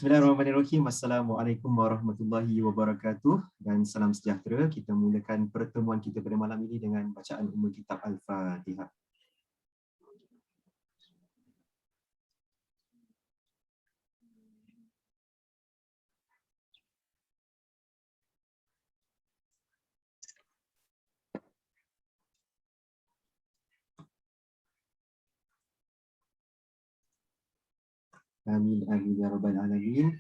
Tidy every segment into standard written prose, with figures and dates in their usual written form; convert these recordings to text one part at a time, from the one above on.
Bismillahirrahmanirrahim. Assalamualaikum warahmatullahi wabarakatuh dan salam sejahtera. Kita mulakan pertemuan kita pada malam ini dengan bacaan Ummul Kitab Al-Fatihah. Amin amin ya rabbal alamin.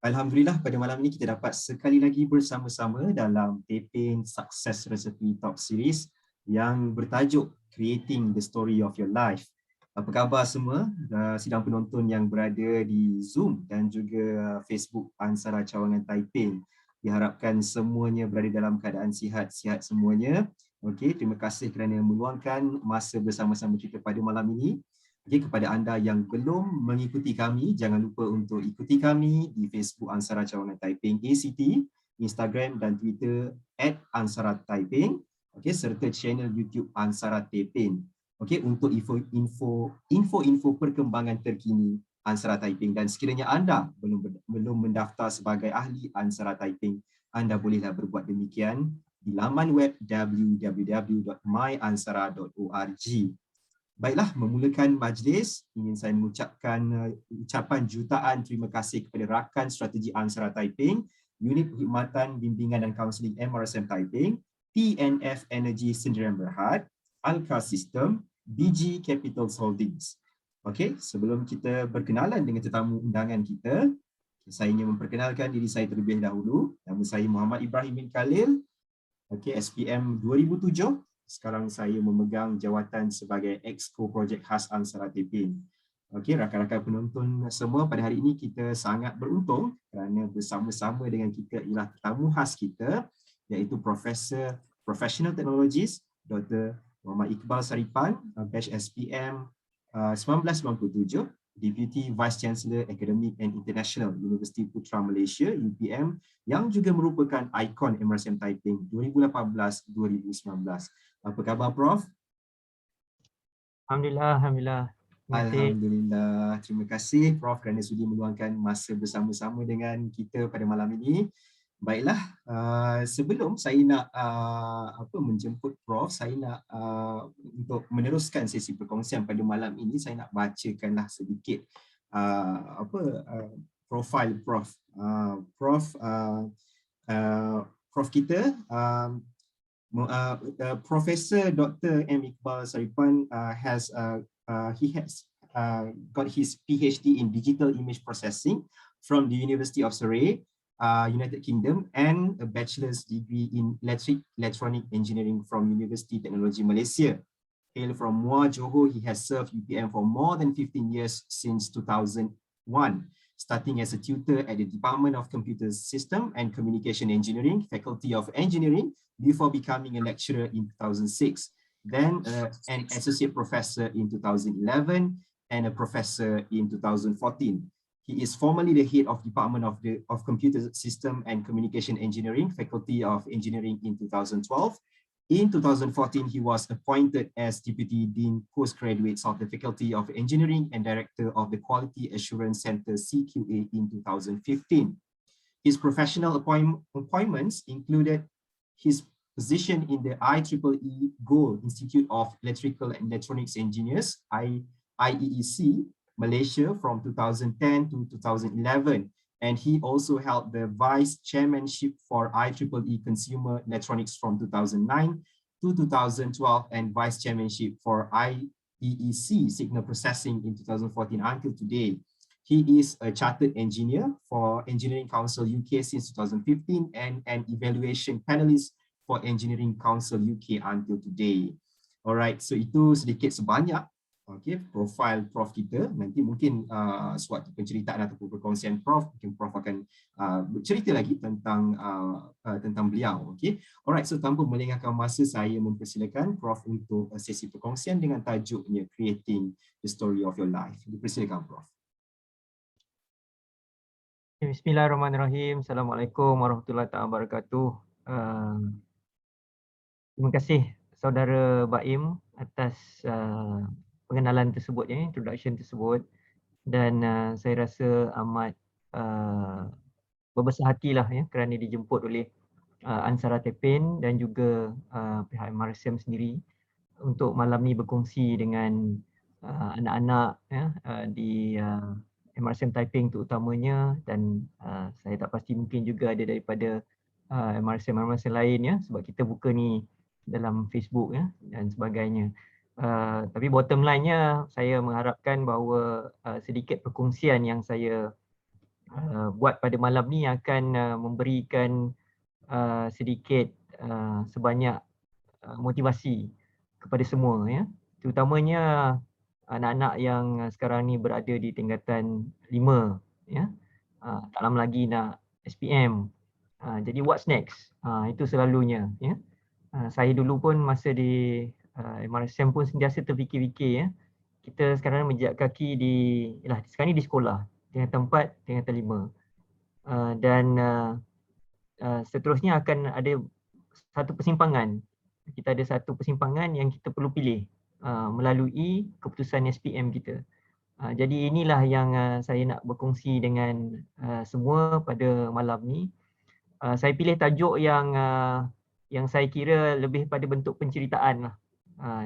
Alhamdulillah pada malam ini kita dapat sekali lagi bersama-sama dalam taping Success Recipe Talk Series yang bertajuk Creating the Story of Your Life. Apa khabar semua sidang penonton yang berada di Zoom dan juga Facebook Ansara Cawangan Taiping. Diharapkan semuanya berada dalam keadaan sihat-sihat semuanya. Okey, terima kasih kerana meluangkan masa bersama-sama kita pada malam ini. Okay, kepada anda yang belum mengikuti kami, jangan lupa untuk ikuti kami di Facebook Ansara Cawangan Taiping ACT, Instagram dan Twitter @ansara_taiping, okay, serta channel YouTube Ansara Taiping. Okay, untuk info perkembangan terkini Ansara Taiping, dan sekiranya anda belum mendaftar sebagai ahli Ansara Taiping, anda bolehlah berbuat demikian di laman web www.myansara.org. Baiklah, memulakan majlis, ingin saya mengucapkan ucapan jutaan terima kasih kepada rakan strategi Ansara Taiping, Unit Perkhidmatan Bimbingan dan Kaunseling MRSM Taiping, TNF Energy Sdn Berhad, Alka System, BG Capital Holdings. Okey, sebelum kita berkenalan dengan tetamu undangan kita, saya ingin memperkenalkan diri saya terlebih dahulu. Nama saya Muhammad Ibrahim bin Khalil, okey, SPM 2007. Sekarang saya memegang jawatan sebagai Exco Projek Khas Ansara Taiping. Okey, rakan-rakan penonton semua, pada hari ini kita sangat beruntung kerana bersama-sama dengan kita ialah tetamu khas kita, iaitu Profesor Professional Technologies Dr. Muhammad Iqbal Saripan, batch SPM 1997, Deputy Vice Chancellor Academic and International, Universiti Putra Malaysia, UPM, yang juga merupakan ikon MRSM Taiping 2018-2019. Apa khabar, Prof? Alhamdulillah, alhamdulillah. Alhamdulillah. Terima kasih Prof kerana sudi meluangkan masa bersama-sama dengan kita pada malam ini. Baiklah, sebelum saya nak menjemput Prof, saya nak untuk meneruskan sesi perkongsian pada malam ini, saya nak bacakanlah sedikit profil Prof. Prof kita Profesor Dr. M. Iqbal Saripan has got his PhD in Digital Image Processing from the University of Surrey, United Kingdom, and a bachelor's degree in Electronic Engineering from University Technology Malaysia. Hail from Muar, Johor, he has served UPM for more than 15 years since 2001, starting as a tutor at the Department of Computer System and Communication Engineering, Faculty of Engineering, before becoming a lecturer in 2006, then an associate professor in 2011, and a professor in 2014. He is formerly the head of Department of Computer System and Communication Engineering, Faculty of Engineering in 2012. In 2014, he was appointed as Deputy Dean Postgraduate of the Faculty of Engineering and Director of the Quality Assurance Center CQA in 2015. His professional appointments included his position in the IEEE Gold Institute of Electrical and Electronics Engineers, IEEC, Malaysia from 2010 to 2011. And he also held the Vice Chairmanship for IEEE Consumer Electronics from 2009 to 2012 and Vice Chairmanship for IEEC Signal Processing in 2014 until today. He is a Chartered Engineer for Engineering Council UK since 2015 and an Evaluation Panelist for Engineering Council UK until today. Alright, so itu sedikit sebanyak profil Prof kita. Nanti mungkin suatu penceritaan ataupun perkongsian Prof, mungkin Prof akan bercerita lagi tentang beliau. Okay. Alright, so tanpa melengahkan masa, saya mempersilakan Prof untuk sesi perkongsian dengan tajuknya Creating the Story of Your Life. Dipersilakan Prof. Bismillahirrahmanirrahim. Assalamualaikum warahmatullahi wabarakatuh. Terima kasih saudara Baim atas pengenalan tersebut, introduction tersebut. dan saya rasa amat berbesar hatilah ya kerana dijemput oleh Ansara Tepin dan juga pihak MRSM sendiri untuk malam ni berkongsi dengan anak-anak ya, di MRSM Taiping terutamanya, dan saya tak pasti mungkin juga ada daripada MRSM lain ya, sebab kita buka ni dalam Facebook ya dan sebagainya. Tapi bottom line-nya saya mengharapkan bahawa sedikit perkongsian yang saya buat pada malam ni akan memberikan sedikit sebanyak motivasi kepada semua ya, terutamanya anak-anak yang sekarang ni berada di tingkatan 5 ya. Tak lama lagi nak SPM. Jadi what's next? Itu selalunya ya. Saya dulu pun masa di MRSM pun sentiasa terfikir-fikir ya. Kita sekarang menjejak kaki sekarang ni di sekolah, tingkatan 4, tingkatan 5. Dan seterusnya akan ada satu persimpangan. Kita ada satu persimpangan yang kita perlu pilih melalui keputusan SPM kita. Jadi inilah yang saya nak berkongsi dengan semua pada malam ni. Saya pilih tajuk yang saya kira lebih pada bentuk penceritaan lah.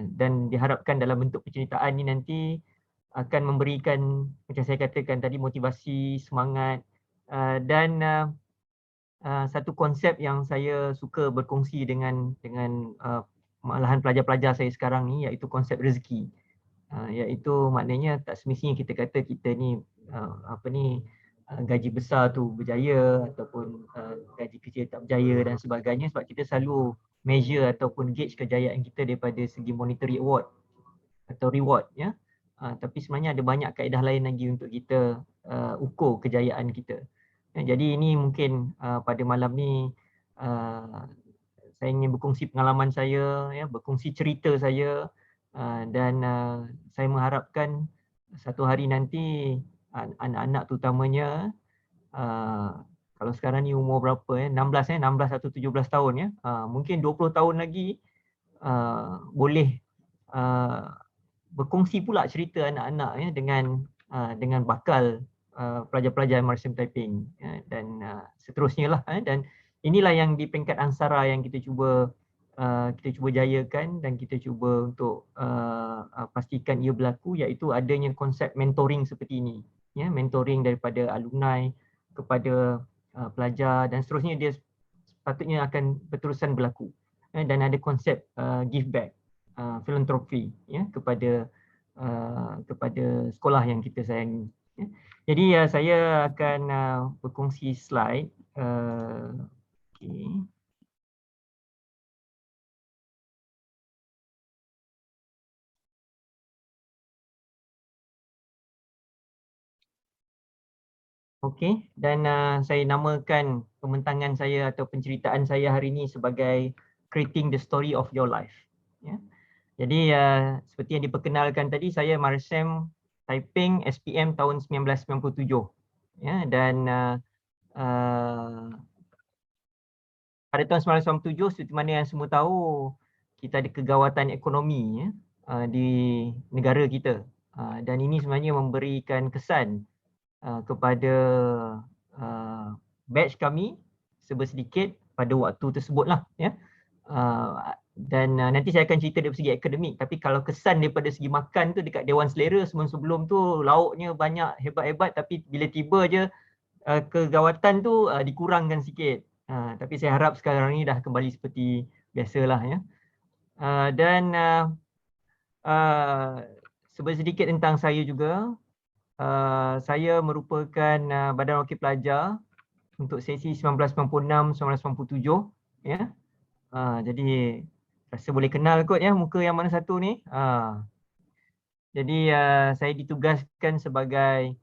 Dan diharapkan dalam bentuk penceritaan ni nanti akan memberikan, macam saya katakan tadi, motivasi, semangat dan satu konsep yang saya suka berkongsi dengan malahan pelajar-pelajar saya sekarang ni, iaitu konsep rezeki. Iaitu maknanya tak semestinya kita kata kita ni gaji besar tu berjaya ataupun gaji kecil tak berjaya dan sebagainya, sebab kita selalu measure ataupun gauge kejayaan kita daripada segi monetary award atau reward ya. Tapi sebenarnya ada banyak kaedah lain lagi untuk kita ukur kejayaan kita. Jadi ini mungkin pada malam ni saya ingin berkongsi pengalaman saya, ya, berkongsi cerita saya, dan saya mengharapkan satu hari nanti anak-anak terutamanya, kalau sekarang ni umur berapa 16 atau 17 tahun ya, mungkin 20 tahun lagi boleh berkongsi pula cerita anak-anak ya dengan bakal pelajar-pelajar MRSM Taiping dan seterusnya lah. Dan inilah yang di peringkat Ansara yang kita cuba jayakan dan kita cuba untuk pastikan ia berlaku, iaitu adanya konsep mentoring seperti ini ya, mentoring daripada alumni kepada pelajar dan seterusnya, dia sepatutnya akan berterusan berlaku dan ada konsep give back, filantropi ya kepada sekolah yang kita sayangi. Jadi saya akan berkongsi slide. Okay. Okey, dan saya namakan pembentangan saya atau penceritaan saya hari ini sebagai Creating the Story of Your Life. Ya. Jadi seperti yang diperkenalkan tadi, saya MRSM Taiping SPM tahun 1997. Ya, dan pada tahun 1997, seperti mana yang semua tahu, kita ada kegawatan ekonomi ya, di negara kita. Dan ini sebenarnya memberikan kesan kepada batch kami sebersedikit pada waktu tersebutlah ya. Dan nanti saya akan cerita dari segi akademik, tapi kalau kesan daripada segi makan tu dekat Dewan Selera sebelum tu lauknya banyak hebat-hebat, tapi bila tiba je kegawatan tu dikurangkan sikit. Tapi saya harap sekarang ni dah kembali seperti biasalah ya. Dan sedikit tentang saya juga. Saya merupakan Badan Wakil Pelajar untuk sesi 1996-1997 ya. Jadi rasa boleh kenal kot ya muka yang mana satu ni. Jadi saya ditugaskan sebagai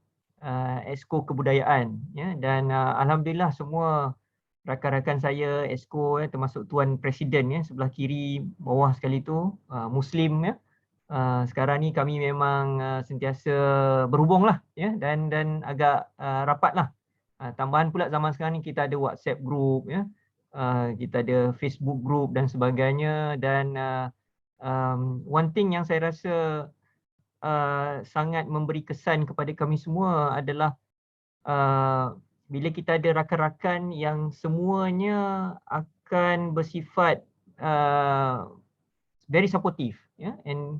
Exco Kebudayaan ya, dan alhamdulillah semua rakan-rakan saya Exco termasuk Tuan Presiden ya sebelah kiri bawah sekali tu Muslim ya. Sekarang ni kami memang sentiasa berhubung lah ya, dan agak rapat lah. Tambahan pula zaman sekarang ni kita ada WhatsApp group ya, kita ada Facebook group dan sebagainya. Dan one thing yang saya rasa sangat memberi kesan kepada kami semua adalah bila kita ada rakan-rakan yang semuanya akan bersifat very supportive, ya, and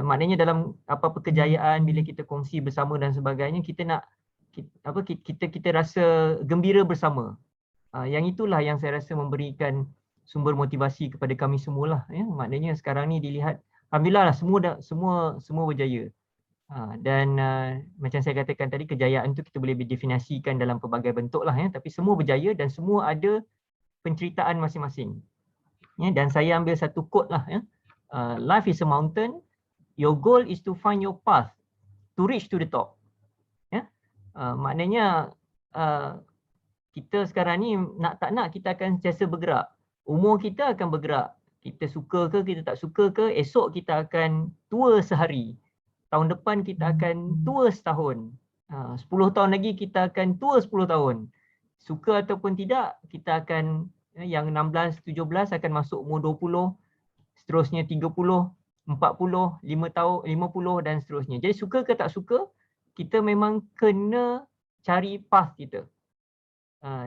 maknanya dalam apa-apa kejayaan bila kita kongsi bersama dan sebagainya, kita nak kita rasa gembira bersama. Yang itulah yang saya rasa memberikan sumber motivasi kepada kami semualah, ya. Maknanya sekarang ni dilihat alhamdulillah lah, semua berjaya. Dan macam saya katakan tadi, kejayaan tu kita boleh definisikan dalam pelbagai bentuk lah, ya, tapi semua berjaya dan semua ada penceritaan masing-masing. Ya, dan saya ambil satu quote lah, ya. Life is a mountain, your goal is to find your path to reach to the top. Ya. Maknanya kita sekarang ni nak tak nak kita akan sentiasa bergerak. Umur kita akan bergerak. Kita suka ke kita tak suka ke, esok kita akan tua sehari. Tahun depan kita akan tua setahun. 10 tahun lagi kita akan tua 10 tahun. Suka ataupun tidak, kita akan, yang 16, 17 akan masuk umur 20, seterusnya 30, 40, 5 tahun, 50 dan seterusnya. Jadi suka ke tak suka, kita memang kena cari path kita.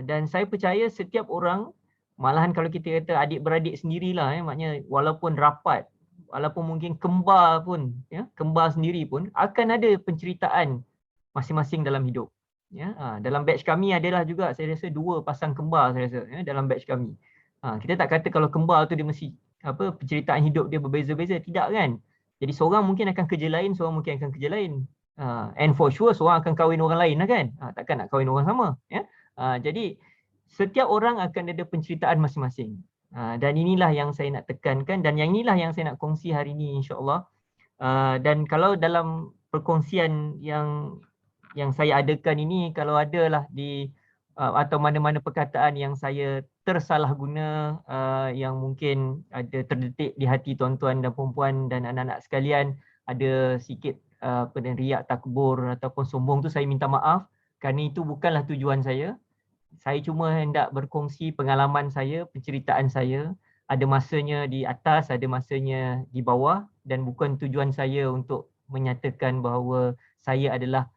Dan saya percaya setiap orang, malahan kalau kita kata adik-beradik sendirilah, maknanya walaupun rapat, walaupun mungkin kembar pun, ya, kembar sendiri pun akan ada penceritaan masing-masing dalam hidup. Ya, dalam batch kami adalah juga saya rasa 2 pasang kembar saya rasa, ya, dalam batch kami. Kita tak kata kalau kembar tu dia mesti penceritaan hidup dia berbeza-beza, tidak kan. Jadi seorang mungkin akan kerja lain, seorang mungkin akan kerja lain. And for sure seorang akan kahwin orang lain lah kan. Takkan nak kahwin orang sama, ya. Jadi setiap orang akan ada penceritaan masing-masing. Dan inilah yang saya nak tekankan dan yang inilah yang saya nak kongsi hari ini, insya-Allah. Dan kalau dalam perkongsian yang saya adakan ini, kalau adalah di atau mana-mana perkataan yang saya tersalah guna, yang mungkin ada terdetik di hati tuan-tuan dan puan-puan dan anak-anak sekalian, ada sikit riak, takbur ataupun sombong, tu saya minta maaf, kerana itu bukanlah tujuan saya. Saya cuma hendak berkongsi pengalaman saya, penceritaan saya. Ada masanya di atas, ada masanya di bawah, dan bukan tujuan saya untuk menyatakan bahawa saya adalah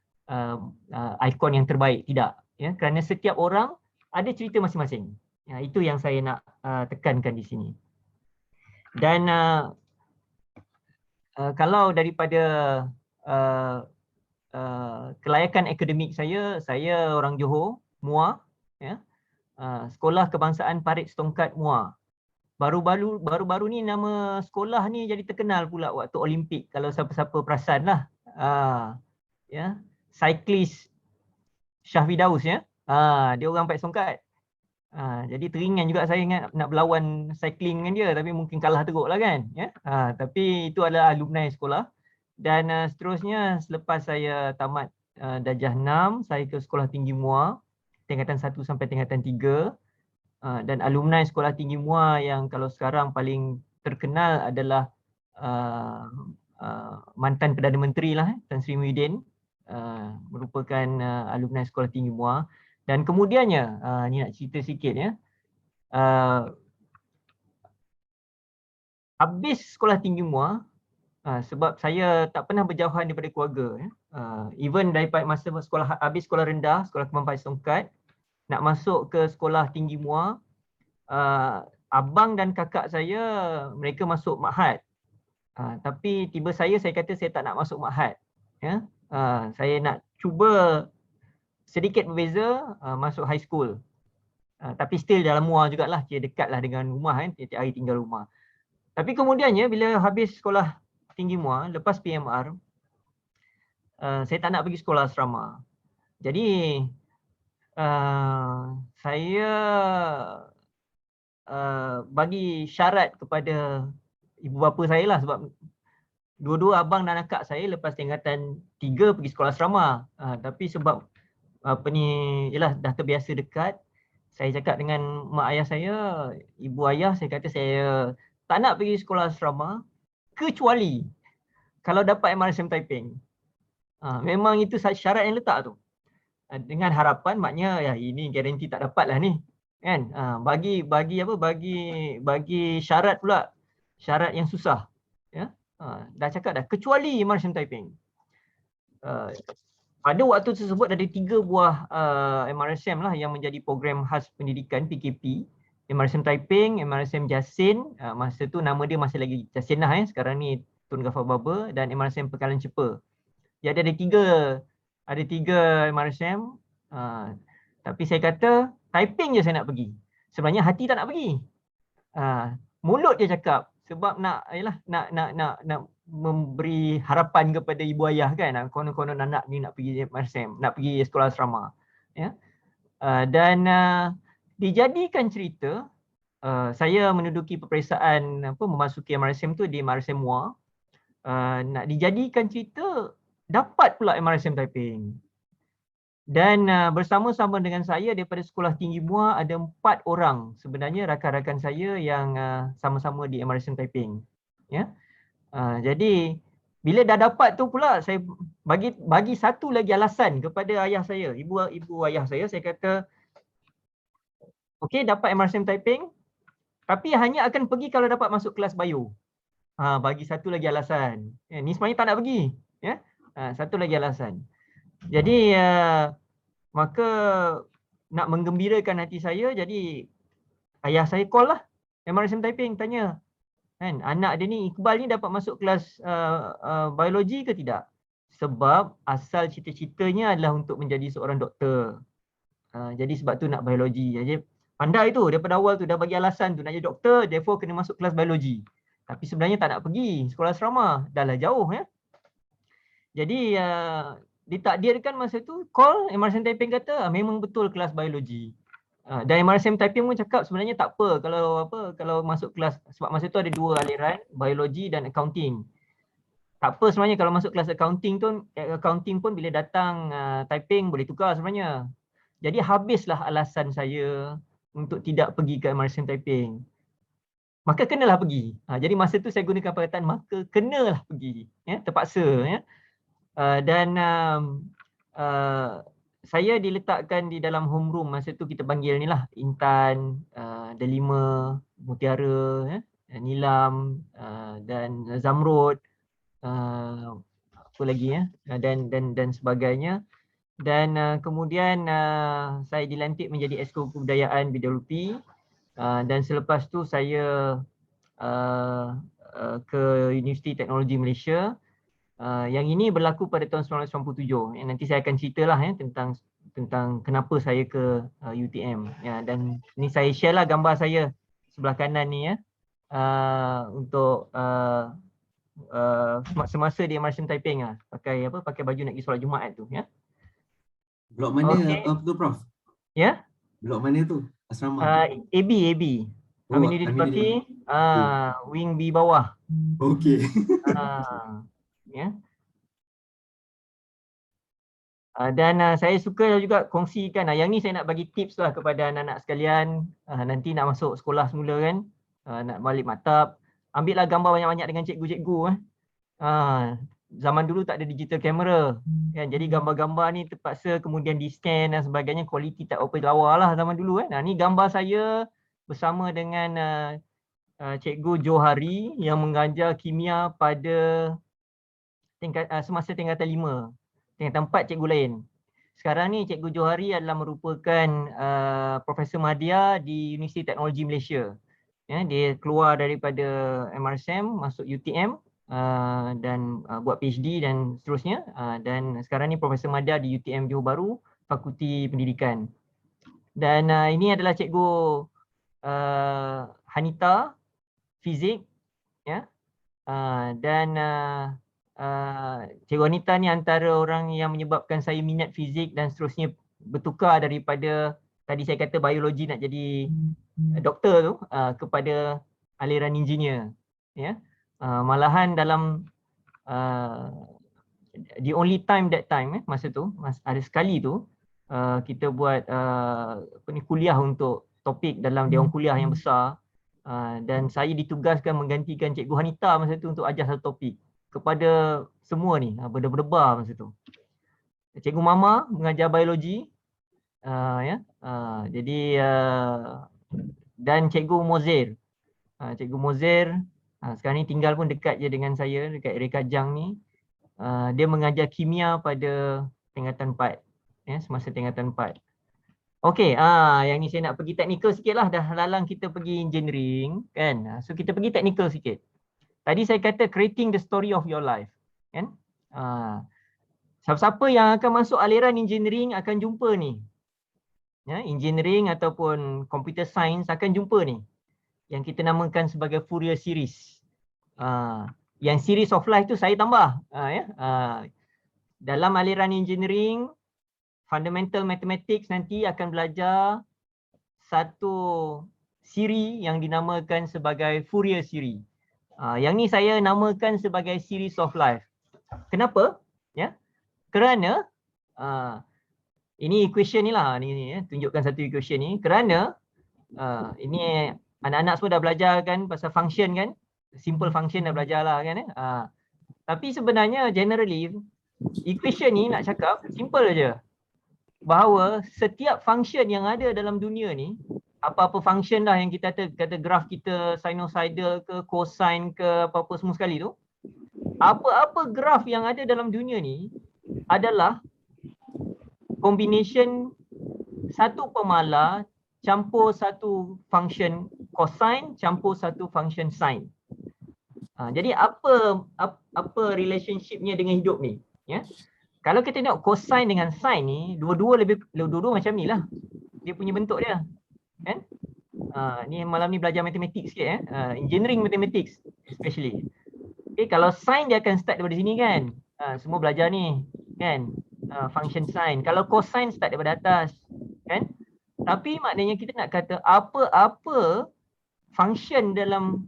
ikon yang terbaik, tidak. Ya, kerana setiap orang ada cerita masing-masing. Ya, itu yang saya nak tekankan di sini. Dan kalau daripada kelayakan akademik saya orang Johor, MUA, ya. Sekolah Kebangsaan Parit Setongkat MUA. Baru-baru ni nama sekolah ni jadi terkenal pula waktu Olimpik, kalau siapa-siapa perasan lah. Ya, cyclist Shah Firdaus, ya. Dia orang Parit Setongkat. Jadi teringat juga saya nak berlawan cycling dengan dia, tapi mungkin kalah teruk lah kan, ya. Tapi itu adalah alumni sekolah. Dan seterusnya selepas saya tamat darjah 6, saya ke Sekolah Tinggi MUA tingkatan 1 sampai tingkatan 3, dan alumni Sekolah Tinggi MUA yang kalau sekarang paling terkenal adalah mantan Perdana Menteri lah, Tan Sri Muhyiddin, merupakan alumni Sekolah Tinggi MUA. Dan kemudiannya, ni nak cerita sikit, ya, habis Sekolah Tinggi MUA, sebab saya tak pernah berjauhan daripada keluarga, ya. Even daripada masa habis sekolah rendah, Sekolah Kembang Parit Setongkat, nak masuk ke Sekolah Tinggi MUA, abang dan kakak saya mereka masuk Ma'had. Tapi tiba saya kata saya tak nak masuk Ma'had, ya. Saya nak cuba sedikit berbeza, masuk high school. Tapi still dalam MUA jugalah, kira dekatlah dengan rumah, kan, tiap hari tinggal rumah. Tapi kemudiannya bila habis Sekolah Tinggi MUA, lepas PMR, saya tak nak pergi sekolah asrama. Jadi saya bagi syarat kepada ibu bapa saya lah, sebab dua-dua abang dan akak saya lepas tingkatan 3 pergi sekolah asrama. Tapi sebab yalah, dah terbiasa dekat, saya cakap dengan mak ayah saya, ibu ayah, saya kata saya tak nak pergi sekolah asrama kecuali kalau dapat MRSM Taiping. Memang itu syarat yang letak tu. Dengan harapan, maknanya ya ini garanti tak dapat lah ni, kan. Bagi syarat pula, syarat yang susah, ya. Dah cakap dah, kecuali MRSM Taiping. Pada waktu tersebut ada 3 buah MRSM lah yang menjadi program khas pendidikan PKP. MRSM Taiping, MRSM Jasin, masa tu nama dia masih lagi Jasin lah sekarang ni Tun Gafar Baba, dan MRSM Pekalan Cepa. Jadi ada tiga MRSM. Tapi saya kata Taiping je saya nak pergi. Sebenarnya hati tak nak pergi. Mulut je cakap sebab nak memberi harapan kepada ibu ayah kan, konon-konon anak ni nak pergi MRSM, nak pergi sekolah asrama, ya. Dan dijadikan cerita, saya menduduki peperiksaan memasuki MRSM tu di MRSM Muar. Nak dijadikan cerita, dapat pula MRSM Taiping. Dan bersama-sama dengan saya daripada Sekolah Tinggi Muar ada 4 orang sebenarnya rakan-rakan saya yang sama-sama di MRSM Taiping, ya. Jadi bila dah dapat tu pula, saya bagi satu lagi alasan kepada ayah saya, ibu ayah saya kata, okey, dapat MRSM Taiping, tapi hanya akan pergi kalau dapat masuk kelas bio. Bagi satu lagi alasan. Ni sebenarnya tak nak pergi, ya. Satu lagi alasan. Jadi maka nak menggembirakan hati saya, jadi ayah saya call lah MRSM Taiping, tanya, kan, anak dia ni Iqbal ni dapat masuk kelas biologi ke tidak? Sebab asal cita-citanya adalah untuk menjadi seorang doktor. Jadi sebab tu nak biologi. Jadi pandai tu, daripada awal tu dah bagi alasan tu nak jadi doktor, therefore kena masuk kelas biologi. Tapi sebenarnya tak nak pergi sekolah asrama, dah lah jauh, ya. Jadi ditakdirkan masa tu call MRSM Taiping kata memang betul kelas biologi. Dan MRSM Taiping pun cakap sebenarnya tak apa kalau masuk kelas, sebab masa tu ada 2 aliran, biologi dan accounting. Tak apa sebenarnya kalau masuk kelas accounting pun bila datang Taiping boleh tukar sebenarnya. Jadi habislah alasan saya untuk tidak pergi ke MRSM Taiping. Maka kenalah pergi. Jadi masa tu saya gunakan perkataan maka kenalah pergi, ya, terpaksa, ya. Dan saya diletakkan di dalam homeroom. Masa tu kita panggil ni lah Intan, Delima, Mutiara, Nilam, dan Zamrud, apa lagi, ya, dan sebagainya. Dan kemudian saya dilantik menjadi Esko Kebudayaan Bidang Rupi, dan selepas tu saya ke Universiti Teknologi Malaysia. Yang ini berlaku pada tahun 1997. Nanti saya akan ceritalah, ya, tentang kenapa saya ke UTM, ya. Dan ni saya share lah gambar saya sebelah kanan ni, ya, untuk semasa di MRSM Taiping, pakai baju nak pergi solat Jumaat tu, ya. Blok mana tu Prof? Ya. Blok mana tu? Asrama. AB. Aminuddin Bakri, wing B bawah. Okey. Ya. Dan saya suka juga kongsikan, yang ni saya nak bagi tips lah kepada anak-anak sekalian, nanti nak masuk sekolah semula kan, nak balik maktab, ambil lah gambar banyak-banyak dengan cikgu-cikgu. Zaman dulu tak ada digital camera, kan, jadi gambar-gambar ni terpaksa kemudian di scan dan sebagainya, kualiti tak apa lawa lah zaman dulu kan. Ni gambar saya bersama dengan Cikgu Johari yang mengajar kimia pada semasa tingkatan 5. Tingkatan 4 cikgu lain. Sekarang ni Cikgu Johari adalah merupakan Profesor Madya di Universiti Teknologi Malaysia. Ya, dia keluar daripada MRSM, masuk UTM dan buat PhD dan seterusnya. Dan sekarang ni Profesor Madya di UTM Johor Bahru, Fakulti Pendidikan. Dan ini adalah Cikgu Hanita, fizik, ya. Dan Cikgu Anita ni antara orang yang menyebabkan saya minat fizik dan seterusnya bertukar daripada tadi saya kata biologi nak jadi doktor tu kepada aliran engineer, ya. Malahan dalam the only time that time, masa tu ada sekali tu kita buat kuliah untuk topik dalam dewan kuliah yang besar, dan saya ditugaskan menggantikan Cikgu Hanita masa tu untuk ajar satu topik kepada semua ni, berdebar masa tu. Cikgu Mama mengajar biologi, ya. Jadi dan Cikgu Mozir. Cikgu Mozir Sekarang ni tinggal pun dekat je dengan saya, dekat area Kajang ni. Dia mengajar kimia pada tingkatan 4, ya, semasa tingkatan 4. Okey, yang ni saya nak pergi teknikal sikit lah, dah lalang kita pergi engineering kan. So kita pergi teknikal sikit. Tadi saya kata creating the story of your life, kan? Siapa-siapa yang akan masuk aliran engineering akan jumpa ni. Ya, engineering ataupun computer science akan jumpa ni. Yang kita namakan sebagai Fourier series. Yang series of life tu saya tambah. Dalam aliran engineering, fundamental mathematics nanti akan belajar satu siri yang dinamakan sebagai Fourier series. Yang ni saya namakan sebagai series of life. Kenapa? Ya, kerana ini equation ni lah, ni tunjukkan satu equation ni. Kerana ini anak-anak semua dah belajar kan pasal function kan, simple function dah belajar lah kan. Tapi sebenarnya generally equation ni nak cakap simple aja, bahawa setiap function yang ada dalam dunia ni, apa-apa function lah yang kita kata graf kita sinusoidal ke cosine ke apa-apa semua sekali tu, apa-apa graf yang ada dalam dunia ni adalah combination satu pemala campur satu function cosine campur satu function sine. Jadi apa relationshipnya dengan hidup ni, ya? Kalau kita tengok cosine dengan sine ni, dua-dua macam ni lah dia punya bentuk dia, kan? Ni malam ni belajar matematik sikit, engineering mathematics especially. Okay, kalau sine dia akan start daripada sini kan, semua belajar ni kan, function sine. Kalau cosine start daripada atas kan. Tapi maknanya kita nak kata apa-apa function dalam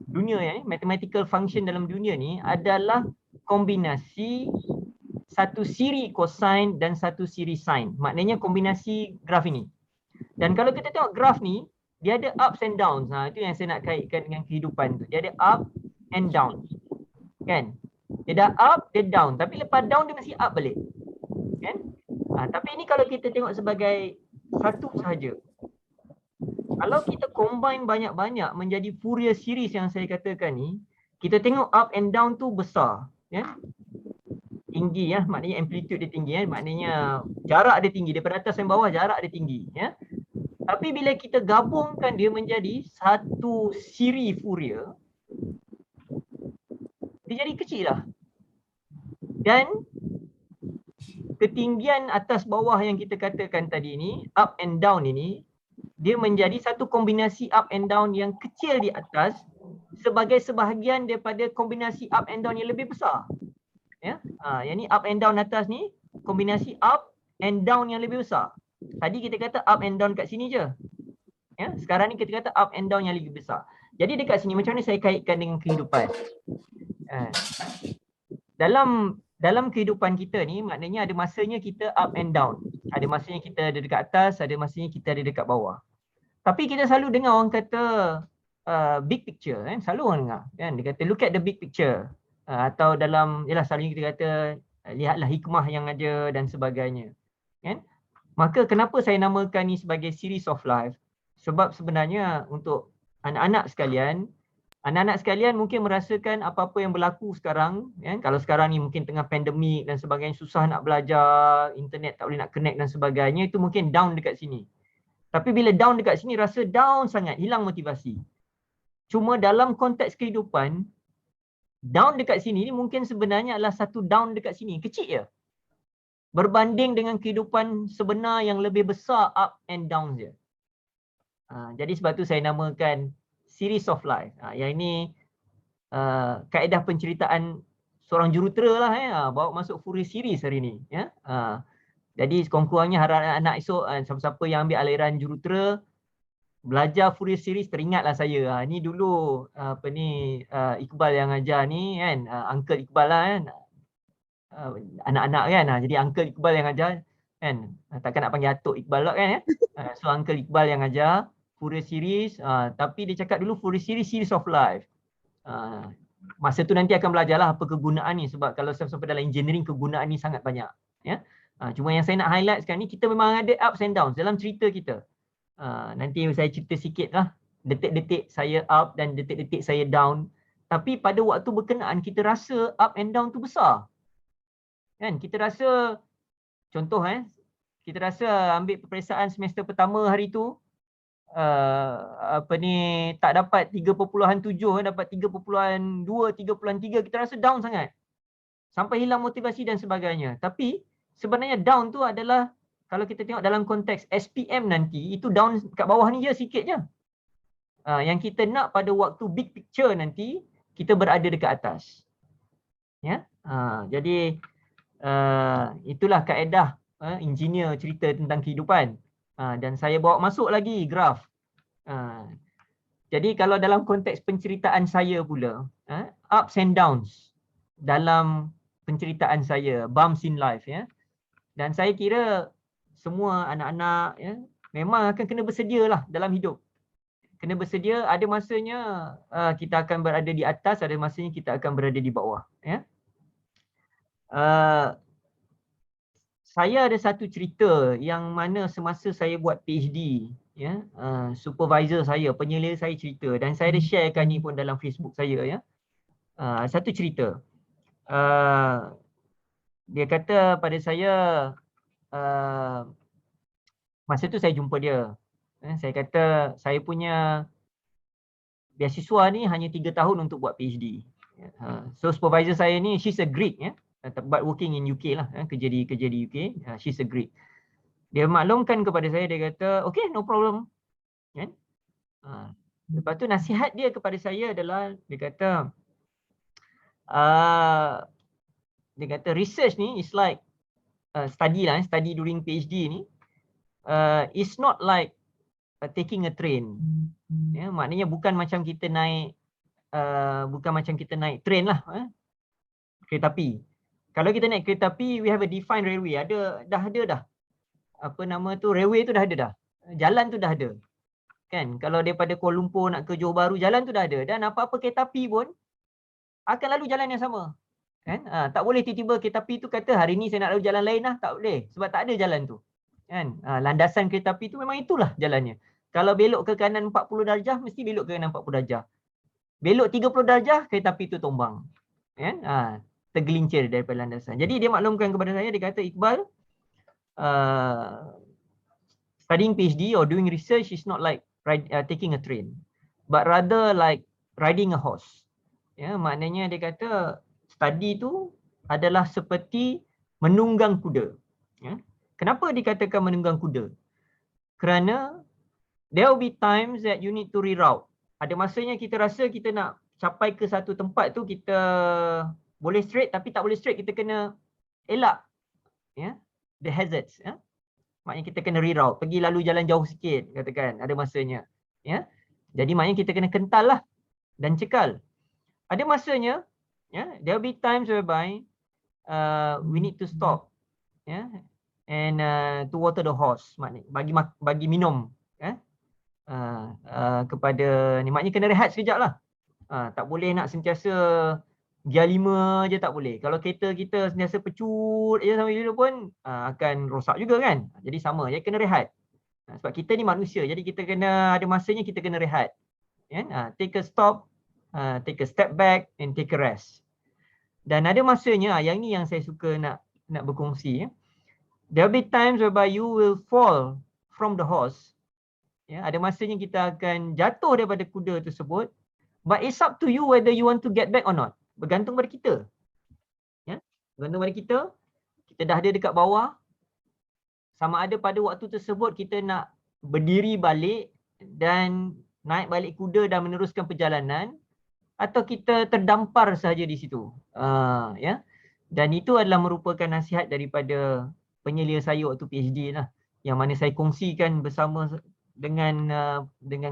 dunia ni, mathematical function dalam dunia ni adalah kombinasi satu siri cosine dan satu siri sine. Maknanya kombinasi graf ini. Dan kalau kita tengok graf ni, dia ada ups and downs. Itu yang saya nak kaitkan dengan kehidupan tu. Dia ada up and down. Kan? Dia dah up, dia down. Tapi lepas down dia mesti up balik. Kan? Tapi ini kalau kita tengok sebagai satu sahaja. Kalau kita combine banyak-banyak menjadi Fourier series yang saya katakan ni, kita tengok up and down tu besar, ya. Tinggi, ya, maknanya amplitude dia tinggi, ya, maknanya jarak dia tinggi, daripada atas dan bawah jarak dia tinggi, ya. Tapi bila kita gabungkan dia menjadi satu siri Fourier, dia jadi kecil lah. Dan ketinggian atas bawah yang kita katakan tadi ni, up and down ini, dia menjadi satu kombinasi up and down yang kecil di atas sebagai sebahagian daripada kombinasi up and down yang lebih besar. Ya, yang ni up and down atas ni kombinasi up and down yang lebih besar. Tadi kita kata up and down kat sini je. Ya, sekarang ni kita kata up and down yang lebih besar. Jadi dekat sini macam mana saya kaitkan dengan kehidupan? Dalam kehidupan kita ni maknanya ada masanya kita up and down. Ada masanya kita ada dekat atas, ada masanya kita ada dekat bawah. Tapi kita selalu dengar orang kata big picture, kan? Selalu orang dengar, kan? Dia kata look at the big picture. Atau dalam, yalah selalunya kita kata lihatlah hikmah yang ada dan sebagainya. Kan? Maka kenapa saya namakan ni sebagai series of life? Sebab sebenarnya untuk anak-anak sekalian mungkin merasakan apa-apa yang berlaku sekarang, ya? Kalau sekarang ni mungkin tengah pandemik dan sebagainya, susah nak belajar, internet tak boleh nak connect dan sebagainya, itu mungkin down dekat sini. Tapi bila down dekat sini rasa down sangat, hilang motivasi. Cuma dalam konteks kehidupan, down dekat sini ni mungkin sebenarnya adalah satu down dekat sini, kecil je. Berbanding dengan kehidupan sebenar yang lebih besar up and down je. Jadi sebab tu saya namakan series of life. Yang ini kaedah penceritaan seorang jurutera lah, bawa masuk Fourier series hari ni, ya. Jadi sekurang-kurangnya harap anak-anak esok siapa-siapa yang ambil aliran jurutera belajar Fourier series teringatlah saya. Ni dulu Iqbal yang ajar ni kan, Uncle Iqbal lah kan. Anak-anak kan, jadi Uncle Iqbal yang ajar kan. Takkan nak panggil Atuk Iqbal lah kan, ya. So Uncle Iqbal yang ajar Fourier series, tapi dia cakap dulu Fourier series of life. Masa tu nanti akan belajarlah apa kegunaan ni, sebab kalau sampai dalam engineering kegunaan ni sangat banyak, ya. Cuma yang saya nak highlight sekarang ni, kita memang ada ups and downs dalam cerita kita. Nanti saya cerita sikit lah detik-detik saya up dan detik-detik saya down Tapi pada waktu berkenaan kita rasa up and down tu besar. Kan? Kita rasa, contoh kita rasa ambil peperiksaan semester pertama hari tu, tak dapat 3.7, dapat 3.2, 3.3, kita rasa down sangat. Sampai hilang motivasi dan sebagainya. Tapi sebenarnya down tu adalah, kalau kita tengok dalam konteks SPM nanti, itu down kat bawah ni je sikit je. Yang kita nak pada waktu big picture nanti, kita berada dekat atas. Ya, jadi itulah kaedah engineer cerita tentang kehidupan. Dan saya bawa masuk lagi graf. Jadi kalau dalam konteks penceritaan saya pula, ups and downs dalam penceritaan saya, bumps in life, ya. Dan saya kira semua anak-anak, ya, memang akan kena bersedia lah dalam hidup. Kena bersedia, ada masanya kita akan berada di atas, ada masanya kita akan berada di bawah. Ya. Saya ada satu cerita yang mana semasa saya buat PhD, ya, supervisor saya, penyelidik saya cerita, dan saya ada sharekan ni pun dalam Facebook saya, ya. Satu cerita. Dia kata pada saya, masa tu saya jumpa dia. Saya kata saya punya beasiswa ni hanya 3 tahun untuk buat PhD. So supervisor saya ni, she's a Greek, ya, but working in UK lah, kerja di UK. She's a Greek. Dia maklumkan kepada saya, dia kata, okay, no problem. Kan? Lepas tu nasihat dia kepada saya adalah, dia kata research ni is like study during PhD ni, it's not like taking a train. Ya, maknanya bukan macam kita naik train lah, kereta api. Kalau kita naik kereta api, we have a defined railway. Dah ada. Apa nama tu, railway tu dah ada dah. Jalan tu dah ada. Kan? Kalau daripada Kuala Lumpur nak ke Johor Bahru, jalan tu dah ada. Dan apa-apa kereta api pun akan lalu jalan yang sama. Kan? Tak boleh tiba-tiba kereta api tu kata hari ni saya nak lalu jalan lain lah, tak boleh. Sebab tak ada jalan tu. Kan? Landasan kereta api tu memang itulah jalannya. Kalau belok ke kanan 40 darjah, mesti belok ke kanan 40 darjah. Belok 30 darjah, kereta api tu tumbang. Kan? Tergelincir daripada landasan. Jadi dia maklumkan kepada saya, dia kata, Iqbal, studying PhD or doing research is not like taking a train, but rather like riding a horse. Ya, maknanya dia kata study tu adalah seperti menunggang kuda. Ya. Kenapa dikatakan menunggang kuda? Kerana there will be times that you need to reroute. Ada masanya kita rasa kita nak capai ke satu tempat tu, kita boleh straight tapi tak boleh straight, kita kena elak, ya, the hazards, ya. Maknanya kita kena reroute, pergi lalu jalan jauh sikit, katakan ada masanya, ya. Jadi maknanya kita kena kental lah dan cekal. Ada masanya, ya, there will be times whereby we need to stop, ya, and to water the horse, maknanya bagi minum, ya, kepada ni, maknanya kena rehat sekejap lah. Tak boleh nak sentiasa gear 5 je, tak boleh. Kalau kereta kita sentiasa pecut je sampai dulu pun akan rosak juga kan. Jadi sama, jadi kena rehat. Sebab kita ni manusia, jadi kita kena, ada masanya kita kena rehat. Take a stop, take a step back and take a rest. Dan ada masanya, yang ni yang saya suka nak berkongsi, ya. There will be times whereby you will fall from the horse. Ya, ada masanya kita akan jatuh daripada kuda tersebut. But it's up to you whether you want to get back or not. Bergantung pada kita. Ya, bergantung pada kita. Kita dah ada dekat bawah. Sama ada pada waktu tersebut kita nak berdiri balik dan naik balik kuda dan meneruskan perjalanan, atau kita terdampar sahaja di situ. Ya. Dan itu adalah merupakan nasihat daripada penyelia saya waktu PhD lah, yang mana saya kongsikan bersama dengan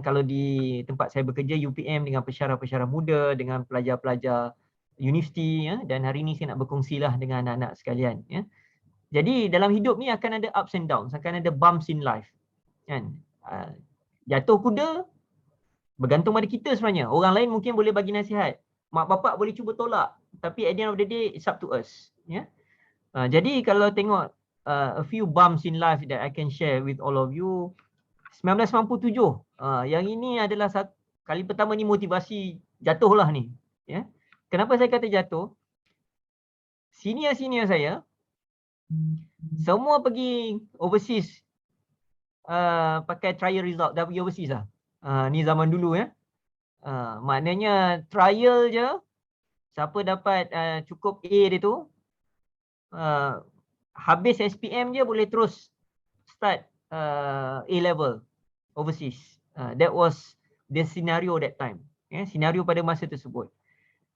kalau di tempat saya bekerja UPM, dengan pensyarah-pensyarah muda, dengan pelajar-pelajar universiti, ya. Dan hari ini saya nak berkongsilah dengan anak-anak sekalian, ya. Jadi dalam hidup ni akan ada ups and downs, akan ada bumps in life, kan. Jatuh kuda bergantung pada kita sebenarnya. Orang lain mungkin boleh bagi nasihat, mak bapak boleh cuba tolak, tapi at the end of the day it's up to us, ya. Jadi kalau tengok a few bumps in life that I can share with all of you. 1997, yang ini adalah kali pertama ni motivasi jatuh lah ni. Ya. Kenapa saya kata jatuh? Senior-senior saya semua pergi overseas pakai trial result, dah pergi overseas lah. Ni zaman dulu ya. Maknanya trial je, siapa dapat cukup A dia tu, habis SPM je boleh terus start A level overseas. That was the scenario that time. Senario pada masa tersebut.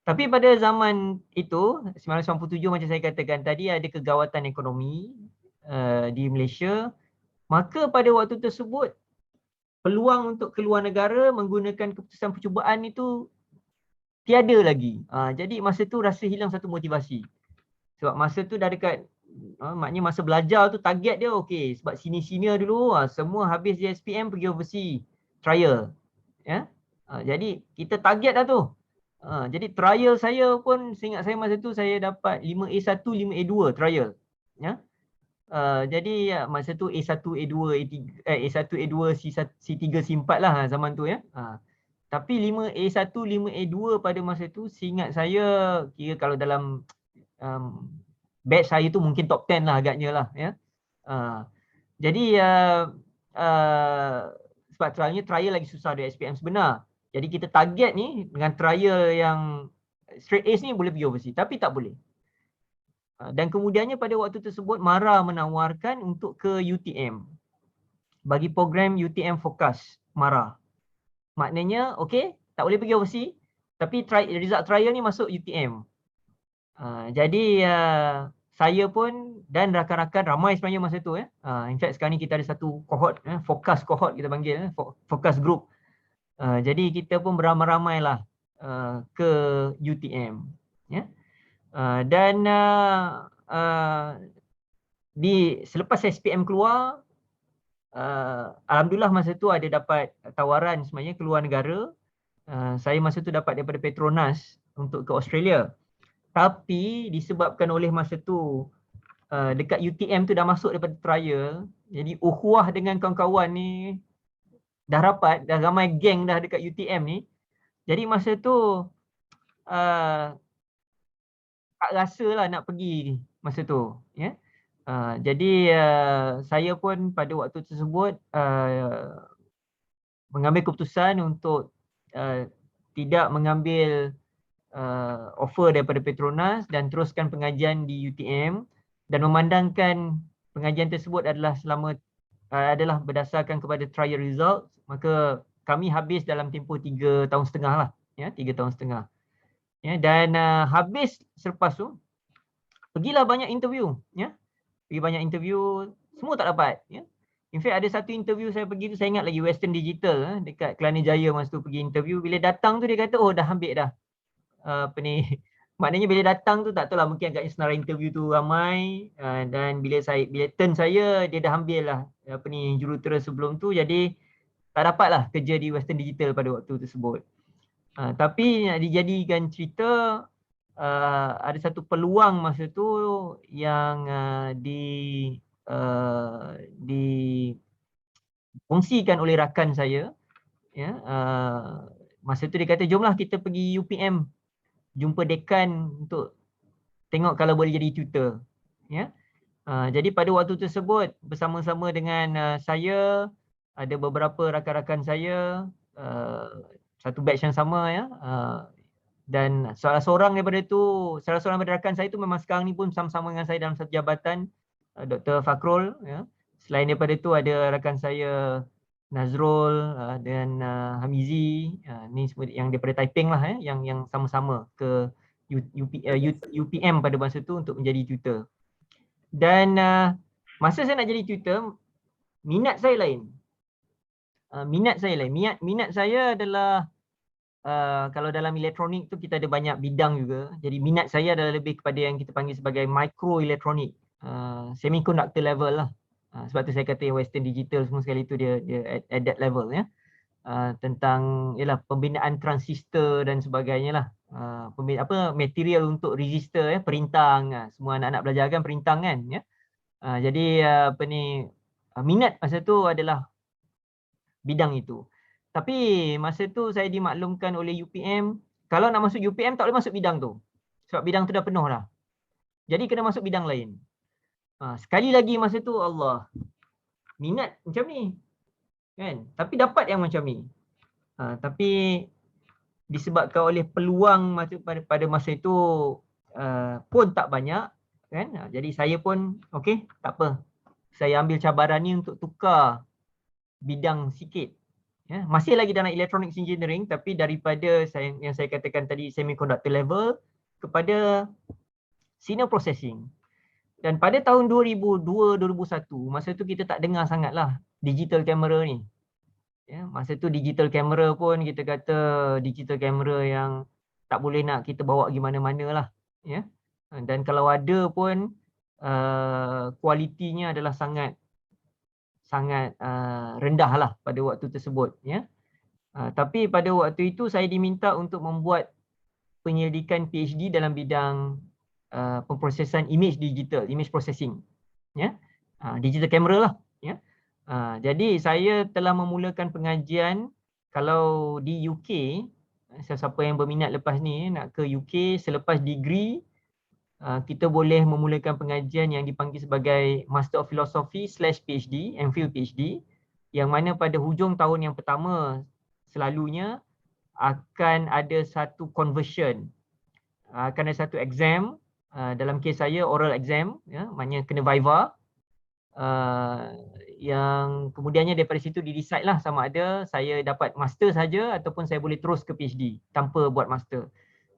Tapi pada zaman itu 1997 macam saya katakan tadi, ada kegawatan ekonomi di Malaysia, maka pada waktu tersebut peluang untuk keluar negara menggunakan keputusan percubaan itu tiada lagi. Jadi masa tu rasa hilang satu motivasi. Sebab masa tu dah dekat maknanya masa belajar tu target dia okey, sebab senior dulu semua habis JSPM pergi overseas trial. Ya. Jadi kita target dah tu. Jadi trial saya pun seingat saya masa tu saya dapat 5A1, 5A2 trial. Ya. Jadi masa tu A1, A2, A3, A1, A2, C3, C4 lah zaman tu ya. Tapi 5A1, 5A2 pada masa tu seingat saya kira kalau dalam batch saya tu mungkin top 10 lah agaknya lah ya. Jadi sebab trial lagi susah dari SPM sebenar. Jadi kita target ni dengan trial yang straight A's ni boleh pergi overseas, tapi tak boleh. Dan kemudiannya pada waktu tersebut MARA menawarkan untuk ke UTM. Bagi program UTM Focus MARA. Maknanya okey, tak boleh pergi overseas, tapi result trial ni masuk UTM. Jadi saya pun dan rakan-rakan ramai sebenarnya masa tu ya. In fact sekarang ni kita ada satu cohort, focus cohort kita panggil, focus group. Jadi kita pun beramai-ramai lah ke UTM. Ya. Dan selepas SPM keluar, alhamdulillah masa tu ada dapat tawaran sebenarnya keluar negara. Saya masa tu dapat daripada Petronas untuk ke Australia. Tapi disebabkan oleh masa tu dekat UTM tu dah masuk daripada trial, jadi ukhuwah dengan kawan-kawan ni dah rapat, dah ramai geng dah dekat UTM ni. Jadi masa tu tak rasa lah nak pergi masa tu ya. Jadi saya pun pada waktu tersebut mengambil keputusan untuk tidak mengambil offer daripada Petronas dan teruskan pengajian di UTM, dan memandangkan pengajian tersebut adalah adalah berdasarkan kepada trial result, maka kami habis dalam tempoh 3 tahun setengah lah ya, 3 tahun setengah ya. Dan habis selepas tu pergilah banyak interview ya, pergi banyak interview, semua tak dapat ya. In fact ada satu interview saya pergi tu, saya ingat lagi, Western Digital dekat Kelana Jaya masa tu pergi interview. Bila datang tu dia kata oh dah ambil dah apa ni, maknanya bila datang tu tak tahulah, mungkin agaknya senarai interview tu ramai dan bila turn saya dia dah ambil lah apa ni jurutera sebelum tu, jadi tak dapat lah kerja di Western Digital pada waktu tersebut. Tapi nak dijadikan cerita, ada satu peluang masa tu yang dikongsikan oleh rakan saya ya. Masa tu dia kata jomlah kita pergi UPM jumpa dekan untuk tengok kalau boleh jadi tutor ya. Jadi pada waktu tersebut bersama-sama dengan saya ada beberapa rakan-rakan saya satu batch yang sama ya, dan salah seorang daripada rakan saya tu memang sekarang ni pun sama-sama dengan saya dalam satu jabatan, Dr. Fakrul ya. Selain daripada tu ada rakan saya Nazrul dan Hamizi, ni semua yang daripada Taiping lah ya, yang sama-sama ke UPM pada masa tu untuk menjadi tutor. Dan masa saya nak jadi tutor, minat saya lain. Minat saya adalah kalau dalam elektronik tu kita ada banyak bidang juga. Jadi minat saya adalah lebih kepada yang kita panggil sebagai microelektronik, semiconductor level lah. Sebab tu saya kata yang Western Digital semua sekali tu dia at that level ya. Tentang ialah pembinaan transistor dan sebagainya lah. Material untuk resistor ya, perintang. Semua anak-anak belajar kan perintang kan ya. Jadi minat masa tu adalah bidang itu. Tapi masa tu saya dimaklumkan oleh UPM kalau nak masuk UPM tak boleh masuk bidang tu. Sebab bidang tu dah penuh dah. Jadi kena masuk bidang lain. Sekali lagi masa tu Allah, minat macam ni. Kan? Tapi dapat yang macam ni. Tapi disebabkan oleh peluang pada masa itu pun tak banyak. Kan? Jadi saya pun, okey, tak apa. Saya ambil cabaran ni untuk tukar bidang sikit. Ya, masih lagi dalam electronics engineering, tapi daripada yang saya katakan tadi semiconductor level kepada signal processing. Dan pada tahun 2002-2001, masa tu kita tak dengar sangatlah digital camera ni. Ya, masa tu digital camera pun kita kata digital camera yang tak boleh nak kita bawa pergi mana-mana lah. Ya. Dan kalau ada pun kualitinya adalah sangat rendah lah pada waktu tersebut. Ya. Tapi pada waktu itu saya diminta untuk membuat penyelidikan PhD dalam bidang pemprosesan image digital, image processing. Ya. Digital camera lah. Ya. Jadi saya telah memulakan pengajian kalau di UK, siapa yang berminat lepas ni nak ke UK selepas degree, kita boleh memulakan pengajian yang dipanggil sebagai Master of Philosophy / PhD, MPhil PhD, yang mana pada hujung tahun yang pertama selalunya akan ada satu conversion, akan ada satu exam, dalam kes saya oral exam, ya, maknanya kena viva, yang kemudiannya daripada situ di-decide lah sama ada saya dapat master saja ataupun saya boleh terus ke PhD tanpa buat master.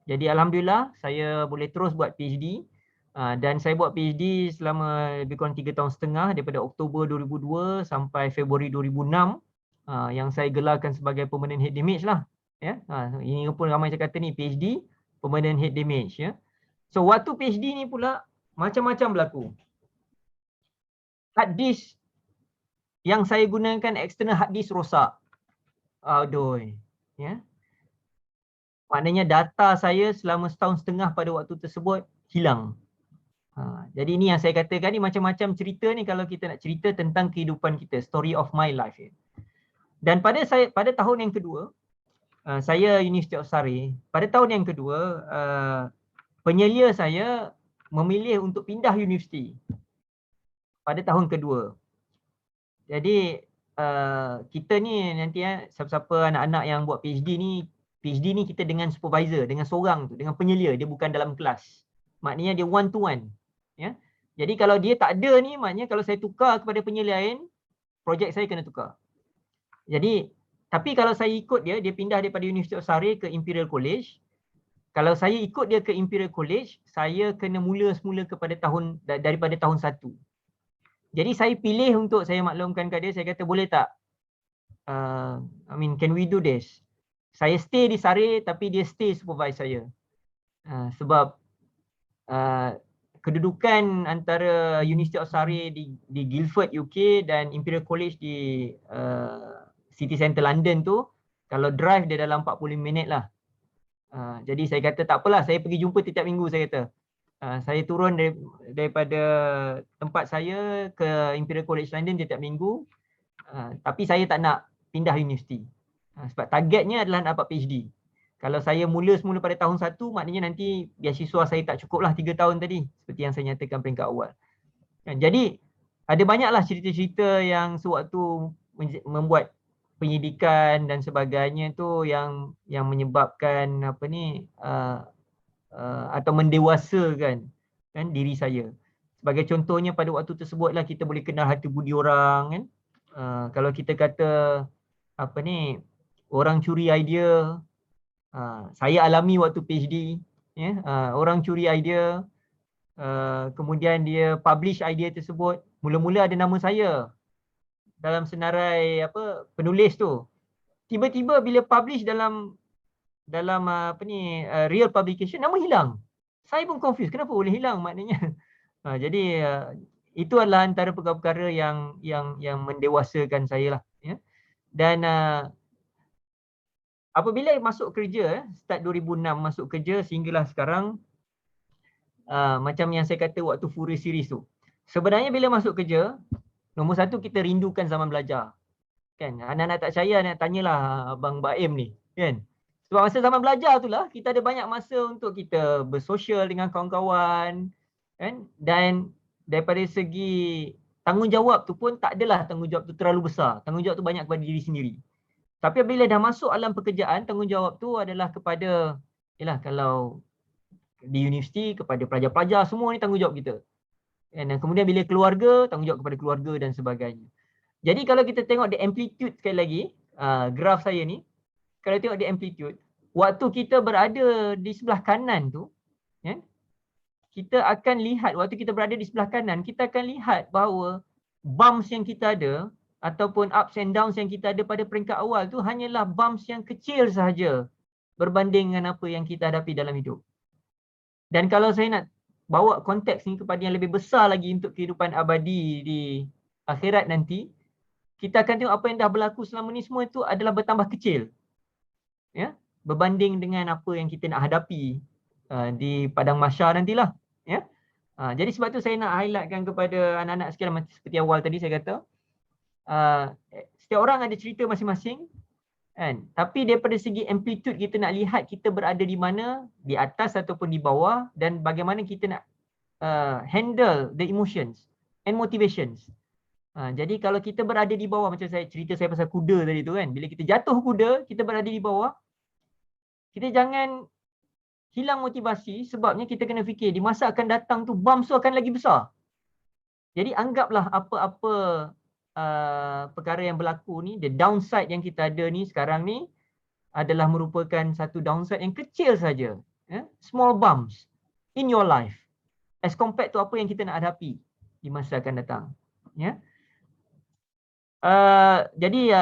Jadi alhamdulillah saya boleh terus buat PhD, dan saya buat PhD selama lebih kurang 3 tahun setengah daripada Oktober 2002 sampai Februari 2006, yang saya gelarkan sebagai permanent head damage lah. Ya, ini pun ramai cakap kata ni PhD permanent head damage. Ya. So waktu PhD ni pula macam-macam berlaku. Hard disk yang saya gunakan external hard disk rosak. Aduh. Ya. Maknanya data saya selama setahun setengah pada waktu tersebut hilang. Jadi ini yang saya katakan ni macam-macam cerita ni kalau kita nak cerita tentang kehidupan kita, story of my life. Dan pada tahun yang kedua, saya University of Surrey, pada tahun yang kedua, penyelia saya memilih untuk pindah universiti pada tahun kedua. Jadi kita ni nanti siapa-siapa anak-anak yang buat PhD ni kita dengan supervisor, dengan seorang tu, dengan penyelia, dia bukan dalam kelas. Maknanya dia one to one. Ya. Jadi kalau dia tak ada ni, maknanya kalau saya tukar kepada penyelia lain, projek saya kena tukar. Jadi tapi kalau saya ikut dia pindah daripada University of Surrey ke Imperial College. Kalau saya ikut dia ke Imperial College, saya kena mula semula daripada tahun 1. Jadi saya pilih untuk saya maklumkan kat dia, saya kata boleh tak? Can we do this? Saya stay di Surrey tapi dia stay supervise saya. Sebab kedudukan antara University of Surrey di Guildford UK dan Imperial College di City Centre London tu, kalau drive dia dalam 45 minit lah. Jadi saya kata tak apalah, saya pergi jumpa setiap minggu, saya kata. Saya turun daripada tempat saya ke Imperial College London setiap minggu. Tapi saya tak nak pindah universiti. Sebab targetnya adalah nak dapat PhD. Kalau saya mula semula pada tahun 1, maknanya nanti beasiswa saya tak cukup lah 3 tahun tadi. Seperti yang saya nyatakan peringkat awal. Jadi ada banyaklah cerita-cerita yang sewaktu membuat penyidikan dan sebagainya tu yang menyebabkan atau mendewasakan diri saya. Sebagai contohnya pada waktu tersebutlah kita boleh kenal hati budi orang kan. Kalau kita kata orang curi idea, saya alami waktu PhD, ya. Orang curi idea, kemudian dia publish idea tersebut, mula-mula ada nama saya dalam senarai penulis tu. Tiba-tiba bila publish dalam real publication, nama hilang. Saya pun confused, kenapa boleh hilang maknanya. Jadi itu adalah antara perkara-perkara yang mendewasakan saya lah. Ya. Dan apabila masuk kerja, start 2006 masuk kerja sehinggalah sekarang, macam yang saya kata waktu Fourier series tu. Sebenarnya bila masuk kerja, nombor satu kita rindukan zaman belajar. Kan? Anak-anak tak percaya, nak tanyalah Abang Baim ni. Kan? Sebab masa zaman belajar tu lah kita ada banyak masa untuk kita bersosial dengan kawan-kawan, kan? Dan daripada segi tanggungjawab tu pun tak adalah tanggungjawab tu terlalu besar. Tanggungjawab tu banyak kepada diri sendiri. Tapi bila dah masuk alam pekerjaan, tanggungjawab tu adalah kepada, yalah, kalau di universiti kepada pelajar-pelajar, semua ni tanggungjawab kita. Dan kemudian bila keluarga, tanggungjawab kepada keluarga dan sebagainya. Jadi kalau kita tengok the amplitude sekali lagi, graf saya ni, kalau tengok the amplitude, waktu kita berada di sebelah kanan tu, ya, kita akan lihat, waktu kita berada di sebelah kanan, kita akan lihat bahawa bumps yang kita ada, ataupun ups and downs yang kita ada pada peringkat awal tu hanyalah bumps yang kecil sahaja berbanding dengan apa yang kita hadapi dalam hidup. Dan kalau saya nak bawa konteks ni kepada yang lebih besar lagi untuk kehidupan abadi di akhirat nanti, kita akan tengok apa yang dah berlaku selama ni semua itu adalah bertambah kecil, ya, berbanding dengan apa yang kita nak hadapi di padang mahsyar nantilah, ya. Jadi sebab tu saya nak highlightkan kepada anak-anak sekalian, seperti awal tadi saya kata, setiap orang ada cerita masing-masing, kan? Tapi daripada segi amplitude kita nak lihat kita berada di mana, di atas ataupun di bawah, dan bagaimana kita nak handle the emotions and motivations. Jadi kalau kita berada di bawah, macam cerita saya pasal kuda tadi tu kan, bila kita jatuh kuda, kita berada di bawah, kita jangan hilang motivasi, sebabnya kita kena fikir di masa akan datang tu bumps tu akan lagi besar. Jadi anggaplah apa-apa perkara yang berlaku ni, the downside yang kita ada ni sekarang ni adalah merupakan satu downside yang kecil saja, small bumps in your life as compared to apa yang kita nak hadapi di masa akan datang, ya. Jadi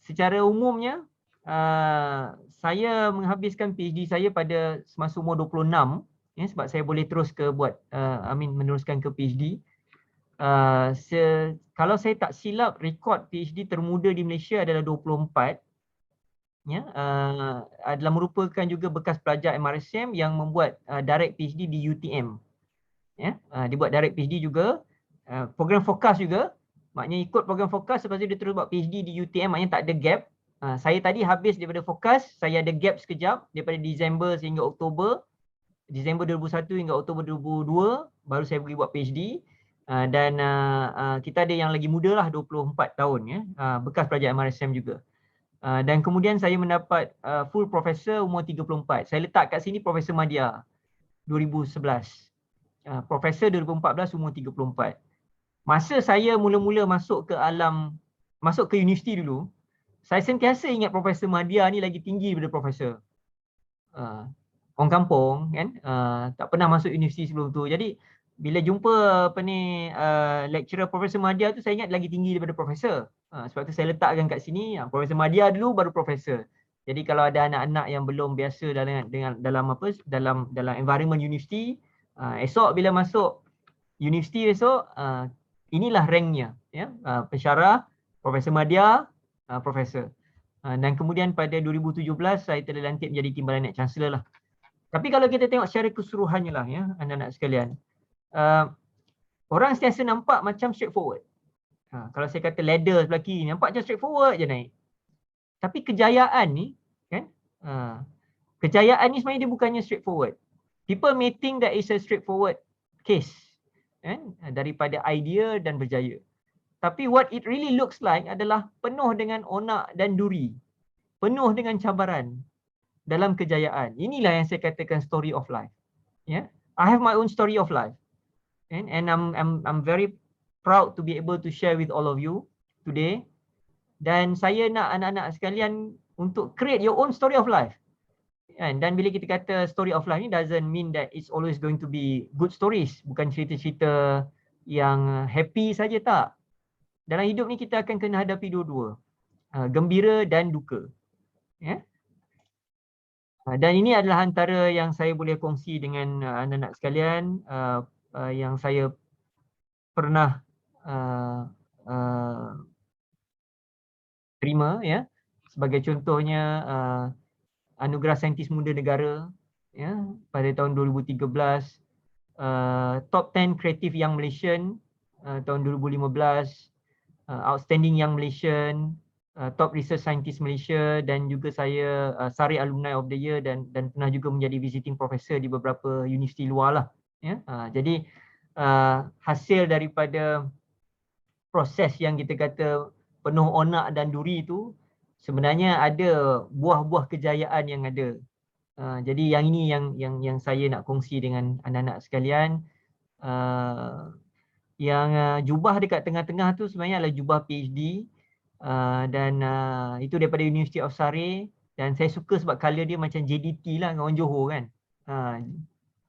secara umumnya saya menghabiskan PhD saya pada semasa umur 26, ya, sebab saya boleh terus ke buat meneruskan ke PhD. Kalau saya tak silap, rekod PhD termuda di Malaysia adalah 24, ya, adalah merupakan juga bekas pelajar MRSM yang membuat direct PhD di UTM, ya. Dia buat direct PhD juga, program fokus juga. Maknanya ikut program fokus, lepas tu dia terus buat PhD di UTM, maknanya tak ada gap. Saya tadi habis daripada fokus, saya ada gap sekejap daripada Disember sehingga Oktober. Disember 2001 hingga Oktober 2002 baru saya pergi buat PhD. Dan kita ada yang lagi muda lah, 24 tahun, ya, bekas pelajar MRSM juga. Dan kemudian saya mendapat full professor umur 34. Saya letak kat sini Profesor Madya 2011. Profesor 2014 umur 34. Masa saya mula-mula masuk ke universiti dulu, saya sentiasa ingat Profesor Madya ni lagi tinggi daripada profesor. Orang kampung kan, tak pernah masuk universiti sebelum tu. Jadi bila jumpa lecturer Profesor Madya tu, saya ingat lagi tinggi daripada profesor. Sebab tu saya letakkan kat sini, Profesor Madya dulu baru profesor. Jadi kalau ada anak-anak yang belum biasa dalam environment universiti, esok bila masuk universiti esok, inilah ranknya, ya, pensyarah, Profesor Madya, profesor. Dan kemudian pada 2017 saya terlantik menjadi Timbalan Net Chancellor lah. Tapi kalau kita tengok secara keseluruhannya lah, ya, anak-anak sekalian, orang sentiasa nampak macam straightforward. Kalau saya kata ladder sebelah kiri, nampak macam straightforward je naik. Tapi kejayaan ni, kan, kejayaan ni sebenarnya dia bukannya straightforward. People may think that it's a straightforward case, daripada idea dan berjaya. Tapi what it really looks like adalah penuh dengan onak dan duri, penuh dengan cabaran dalam kejayaan. Inilah yang saya katakan story of life. Yeah, I have my own story of life, and I'm very proud to be able to share with all of you today. Dan saya nak anak-anak sekalian untuk create your own story of life. Dan bila kita kata story of life ni doesn't mean that it's always going to be good stories. Bukan cerita-cerita yang happy saja, tak. Dalam hidup ni kita akan kena hadapi dua-dua. Gembira dan duka. Ya? Dan ini adalah antara yang saya boleh kongsi dengan anak-anak sekalian, yang saya pernah terima, ya. Sebagai contohnya Anugerah Saintis Muda Negara, ya, pada tahun 2013, Top 10 Creative Young Malaysian tahun 2015, Outstanding Young Malaysian top research scientist Malaysia, dan juga saya SARI Alumni of the Year, dan pernah juga menjadi visiting professor di beberapa universiti luar lah. Ya. Jadi hasil daripada proses yang kita kata penuh onak dan duri itu, sebenarnya ada buah-buah kejayaan yang ada. Jadi yang ini yang saya nak kongsi dengan anak-anak sekalian. Yang jubah dekat tengah-tengah tu sebenarnya adalah jubah PhD, dan itu daripada University of Surrey, dan saya suka sebab colour dia macam JDT lah dengan orang Johor kan.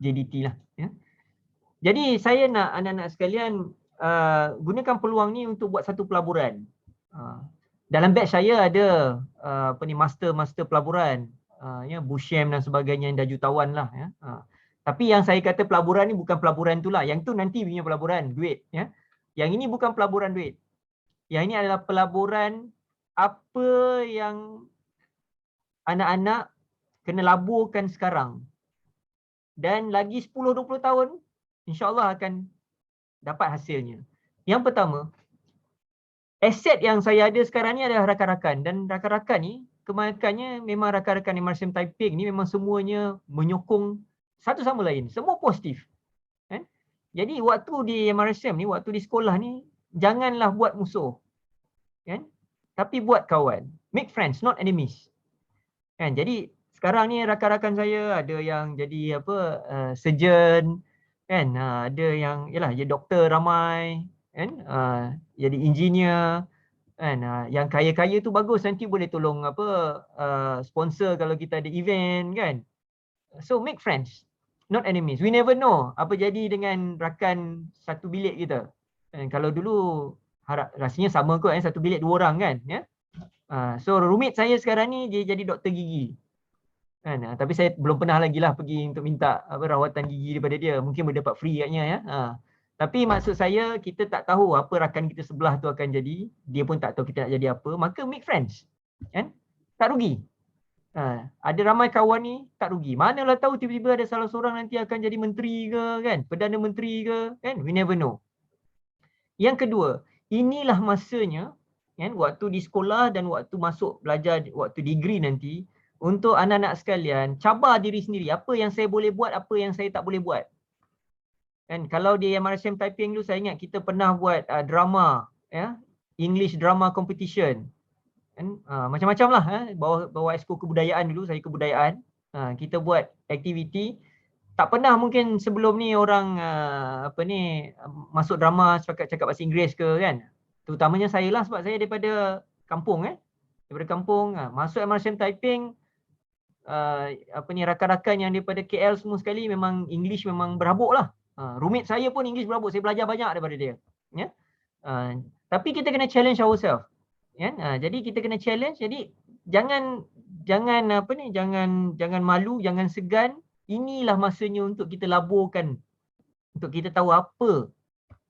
JDT lah. Ya. Jadi saya nak anak-anak sekalian gunakan peluang ni untuk buat satu pelaburan. Dalam batch saya ada master pelaburan, ya, Busham dan sebagainya, yang dah jutawan lah. Ya. Tapi yang saya kata pelaburan ni bukan pelaburan tu lah. Yang tu nanti punya pelaburan, duit. Ya. Yang ini bukan pelaburan duit. Yang ini adalah pelaburan apa yang anak-anak kena laburkan sekarang. Dan lagi 10-20 tahun, insyaAllah akan dapat hasilnya. Yang pertama, aset yang saya ada sekarang ni adalah rakan-rakan. Dan rakan-rakan ni, kebanyakannya memang rakan-rakan MRSM Taiping ni memang semuanya menyokong satu sama lain. Semua positif. Kan? Jadi waktu di MRSM ni, waktu di sekolah ni, janganlah buat musuh. Kan? Tapi buat kawan. Make friends, not enemies. Kan? Jadi sekarang ni rakan-rakan saya ada yang jadi surgeon, kan? Ada yang jadi doktor ramai, kan? Jadi engineer, kan? Yang kaya-kaya tu bagus, nanti boleh tolong sponsor kalau kita ada event, kan? So make friends, not enemies. We never know apa jadi dengan rakan satu bilik kita. Dan kalau dulu rasanya sama kot, satu bilik 2 orang kan, ya. So roommate saya sekarang ni dia jadi doktor gigi. Kan? Tapi saya belum pernah lagi lah pergi untuk minta rawatan gigi daripada dia. Mungkin boleh dapat free katnya, ya. Tapi maksud saya, kita tak tahu apa rakan kita sebelah tu akan jadi. Dia pun tak tahu kita nak jadi apa. Maka make friends. Kan? Tak rugi. Ada ramai kawan ni, tak rugi. Manalah tahu tiba-tiba ada salah seorang nanti akan jadi menteri ke, kan? Perdana Menteri ke, kan? We never know. Yang kedua, inilah masanya, kan, waktu di sekolah dan waktu masuk belajar, waktu degree nanti, untuk anak-anak sekalian, cabar diri sendiri. Apa yang saya boleh buat, apa yang saya tak boleh buat. Kan, kalau di MRSM Taiping dulu, saya ingat kita pernah buat drama, ya, English drama competition. Kan, macam-macam lah, bawa ekskul kebudayaan dulu, saya kebudayaan. Kita buat aktiviti. Tak pernah mungkin sebelum ni orang masuk drama cakap bahasa Inggeris ke, kan. Terutamanya saya lah, sebab saya daripada kampung, daripada kampung. Masuk MRSM Taiping, rakan-rakan yang daripada KL semua sekali memang English memang berhabuk lah. Roommate saya pun English berhabuk, saya belajar banyak daripada dia. Ya? Tapi kita kena challenge ourselves. Kan? Jadi kita kena challenge. Jadi jangan malu, jangan segan. Inilah masanya untuk kita laburkan, untuk kita tahu apa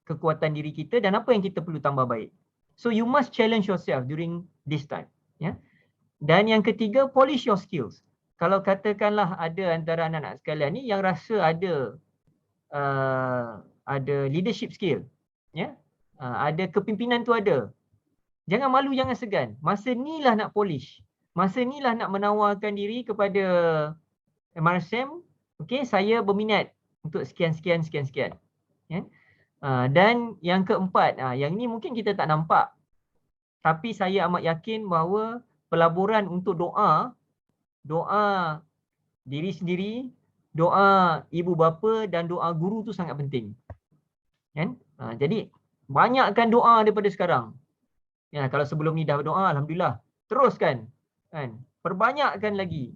kekuatan diri kita dan apa yang kita perlu tambah baik. So you must challenge yourself during this time. Ya. Dan yang ketiga, polish your skills. Kalau katakanlah ada antara anak-anak sekalian ni yang rasa ada leadership skill, ya, ada kepimpinan tu ada. Jangan malu, jangan segan. Masa ni lah nak polish. Masa ni lah nak menawarkan diri kepada MRSM. Okey, saya berminat untuk sekian. Ya? Dan yang keempat, yang ni mungkin kita tak nampak. Tapi saya amat yakin bahawa pelaburan untuk doa diri sendiri, doa ibu bapa dan doa guru tu sangat penting. Kan? Jadi banyakkan doa daripada sekarang. Ya, kalau sebelum ni dah berdoa, alhamdulillah. Teruskan, kan? Perbanyakkan lagi.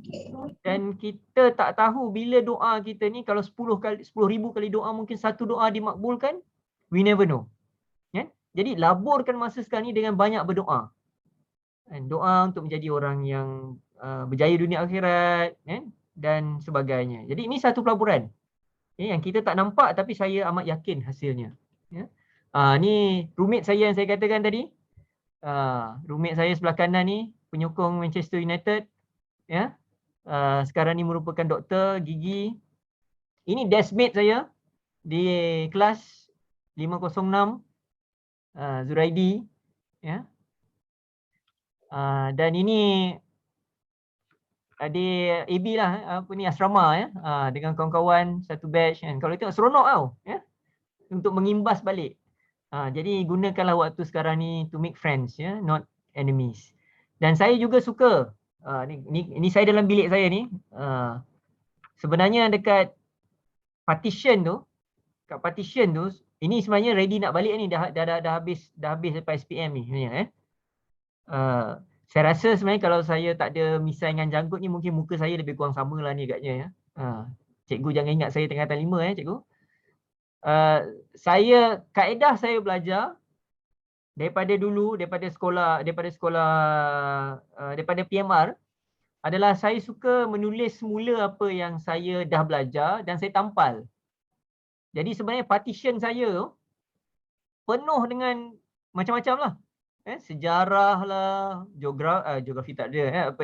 Dan kita tak tahu bila doa kita ni, kalau 10,000 kali doa, mungkin satu doa dimakbulkan. We never know. Kan? Jadi laburkan masa sekarang ni dengan banyak berdoa. Dan doa untuk menjadi orang yang berjaya dunia akhirat, kan? Dan sebagainya. Jadi ini satu pelaburan, yang kita tak nampak tapi saya amat yakin hasilnya. Ya? Ni roommate saya yang saya katakan tadi. Roommate saya sebelah kanan ni penyokong Manchester United, ya. Sekarang ni merupakan doktor gigi. Ini deskmate saya di kelas 506, Zuraidi, ya. Dan ini di AB lah, apa ni, asrama ya, dengan kawan-kawan satu batch kan. Kalau tengok seronok tau ya, untuk mengimbas balik. Jadi gunakanlah waktu sekarang ni to make friends ya, not enemies. Dan saya juga suka, ni saya dalam bilik saya ni, sebenarnya dekat partition tu, kat partition tu, ini sebenarnya ready nak balik ni, dah habis lepas SPM ni sebenarnya saya rasa sebenarnya kalau saya tak ada misai dengan janggut ni, mungkin muka saya lebih kurang sama lah ni agaknya ya. Cikgu jangan ingat saya tingkatan 5 ya cikgu. Kaedah saya belajar daripada dulu, daripada PMR adalah saya suka menulis semula apa yang saya dah belajar dan saya tampal. Jadi sebenarnya partition saya tu penuh dengan macam-macam lah. Sejarah lah, geografi tak ada,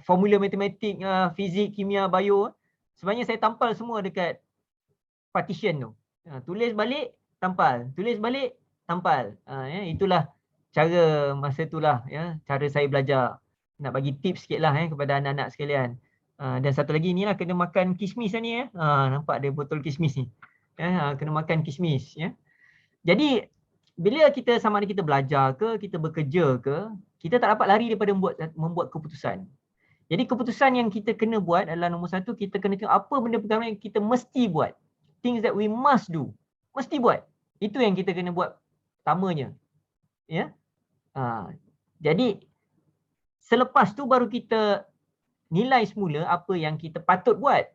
formula matematik, fizik, kimia, bio. Sebenarnya saya tampal semua dekat partition tu. Tulis balik, tampal. Tulis balik, tampal. Itulah cara masa itulah ya, cara saya belajar. Nak bagi tips sikit lah kepada anak-anak sekalian. Dan satu lagi inilah, kena makan kismis ni ya. Nampak ada botol kismis ni. Kena makan kismis ya. Jadi bila kita sama ada kita belajar ke, kita bekerja ke, kita tak dapat lari daripada membuat keputusan. Jadi keputusan yang kita kena buat adalah nombor satu, kita kena tengok apa benda perkara yang kita mesti buat. Things that we must do. Mesti buat. Itu yang kita kena buat pertamanya. Ya. Jadi selepas tu baru kita nilai semula apa yang kita patut buat.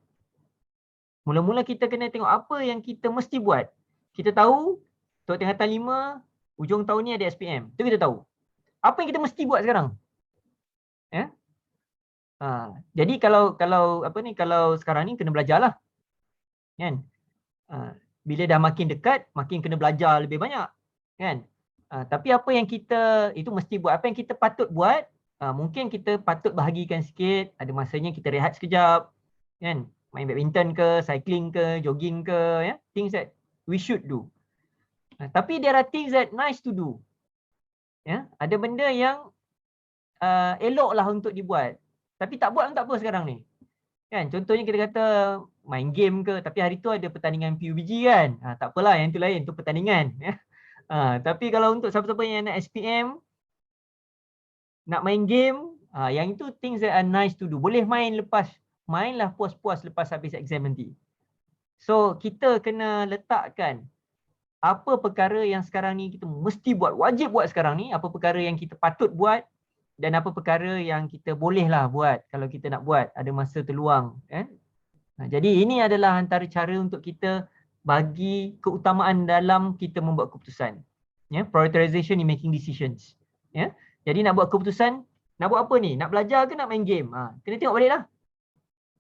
Mula-mula kita kena tengok apa yang kita mesti buat. Kita tahu untuk tingkatan 5, ujung tahun ni ada SPM. Itu kita tahu. Apa yang kita mesti buat sekarang? Ya. Jadi kalau sekarang ni kena belajarlah. Kan? Bila dah makin dekat, makin kena belajar lebih banyak. Kan? Tapi apa yang kita itu mesti buat, apa yang kita patut buat, mungkin kita patut bahagikan sikit, ada masanya kita rehat sekejap. Kan? Main badminton ke, cycling ke, jogging ke, ya. Things that we should do. Tapi there are things that nice to do. Ya, ada benda yang eloklah untuk dibuat. Tapi tak buat pun tak apa sekarang ni. Kan, contohnya kita kata main game ke, tapi hari tu ada pertandingan PUBG kan. Tak apalah, yang tu lain, tu pertandingan ya. Tapi kalau untuk siapa-siapa yang nak SPM, nak main game, yang itu things that are nice to do. Boleh mainlah puas-puas lepas habis exam nanti. So kita kena letakkan apa perkara yang sekarang ni kita mesti buat, wajib buat sekarang ni, apa perkara yang kita patut buat dan apa perkara yang kita bolehlah buat kalau kita nak buat, ada masa terluang. Jadi ini adalah antara cara untuk kita bagi keutamaan dalam kita membuat keputusan. Ya, prioritization in making decisions. Ya. Jadi nak buat keputusan, nak buat apa ni? Nak belajar ke nak main game? Kena tengok balik lah.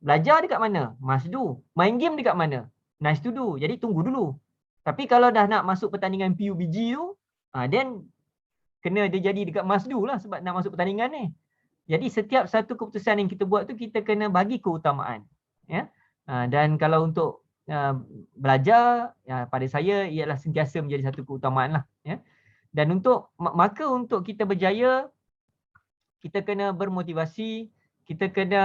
Belajar dekat mana? Must do. Main game dekat mana? Nice to do. Jadi tunggu dulu. Tapi kalau dah nak masuk pertandingan PUBG tu, then kena dia jadi dekat must do lah sebab nak masuk pertandingan ni. Jadi setiap satu keputusan yang kita buat tu kita kena bagi keutamaan. Ya. Dan kalau untuk belajar, pada saya ialah sentiasa menjadi satu keutamaan lah. Ya. Dan maka untuk kita berjaya, kita kena bermotivasi, kita kena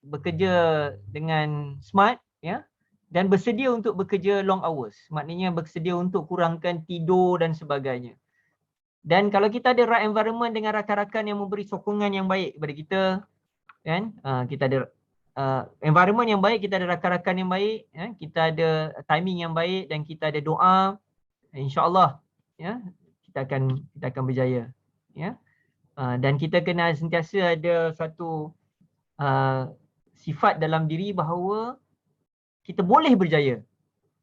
bekerja dengan smart, ya. Dan bersedia untuk bekerja long hours. Maknanya bersedia untuk kurangkan tidur dan sebagainya. Dan kalau kita ada right environment dengan rakan-rakan yang memberi sokongan yang baik kepada kita, kan? Kita ada environment yang baik, kita ada rakan-rakan yang baik, ya? Kita ada timing yang baik dan kita ada doa, insya-Allah, ya, kita akan berjaya, ya. Dan kita kena sentiasa ada satu sifat dalam diri bahawa kita boleh berjaya,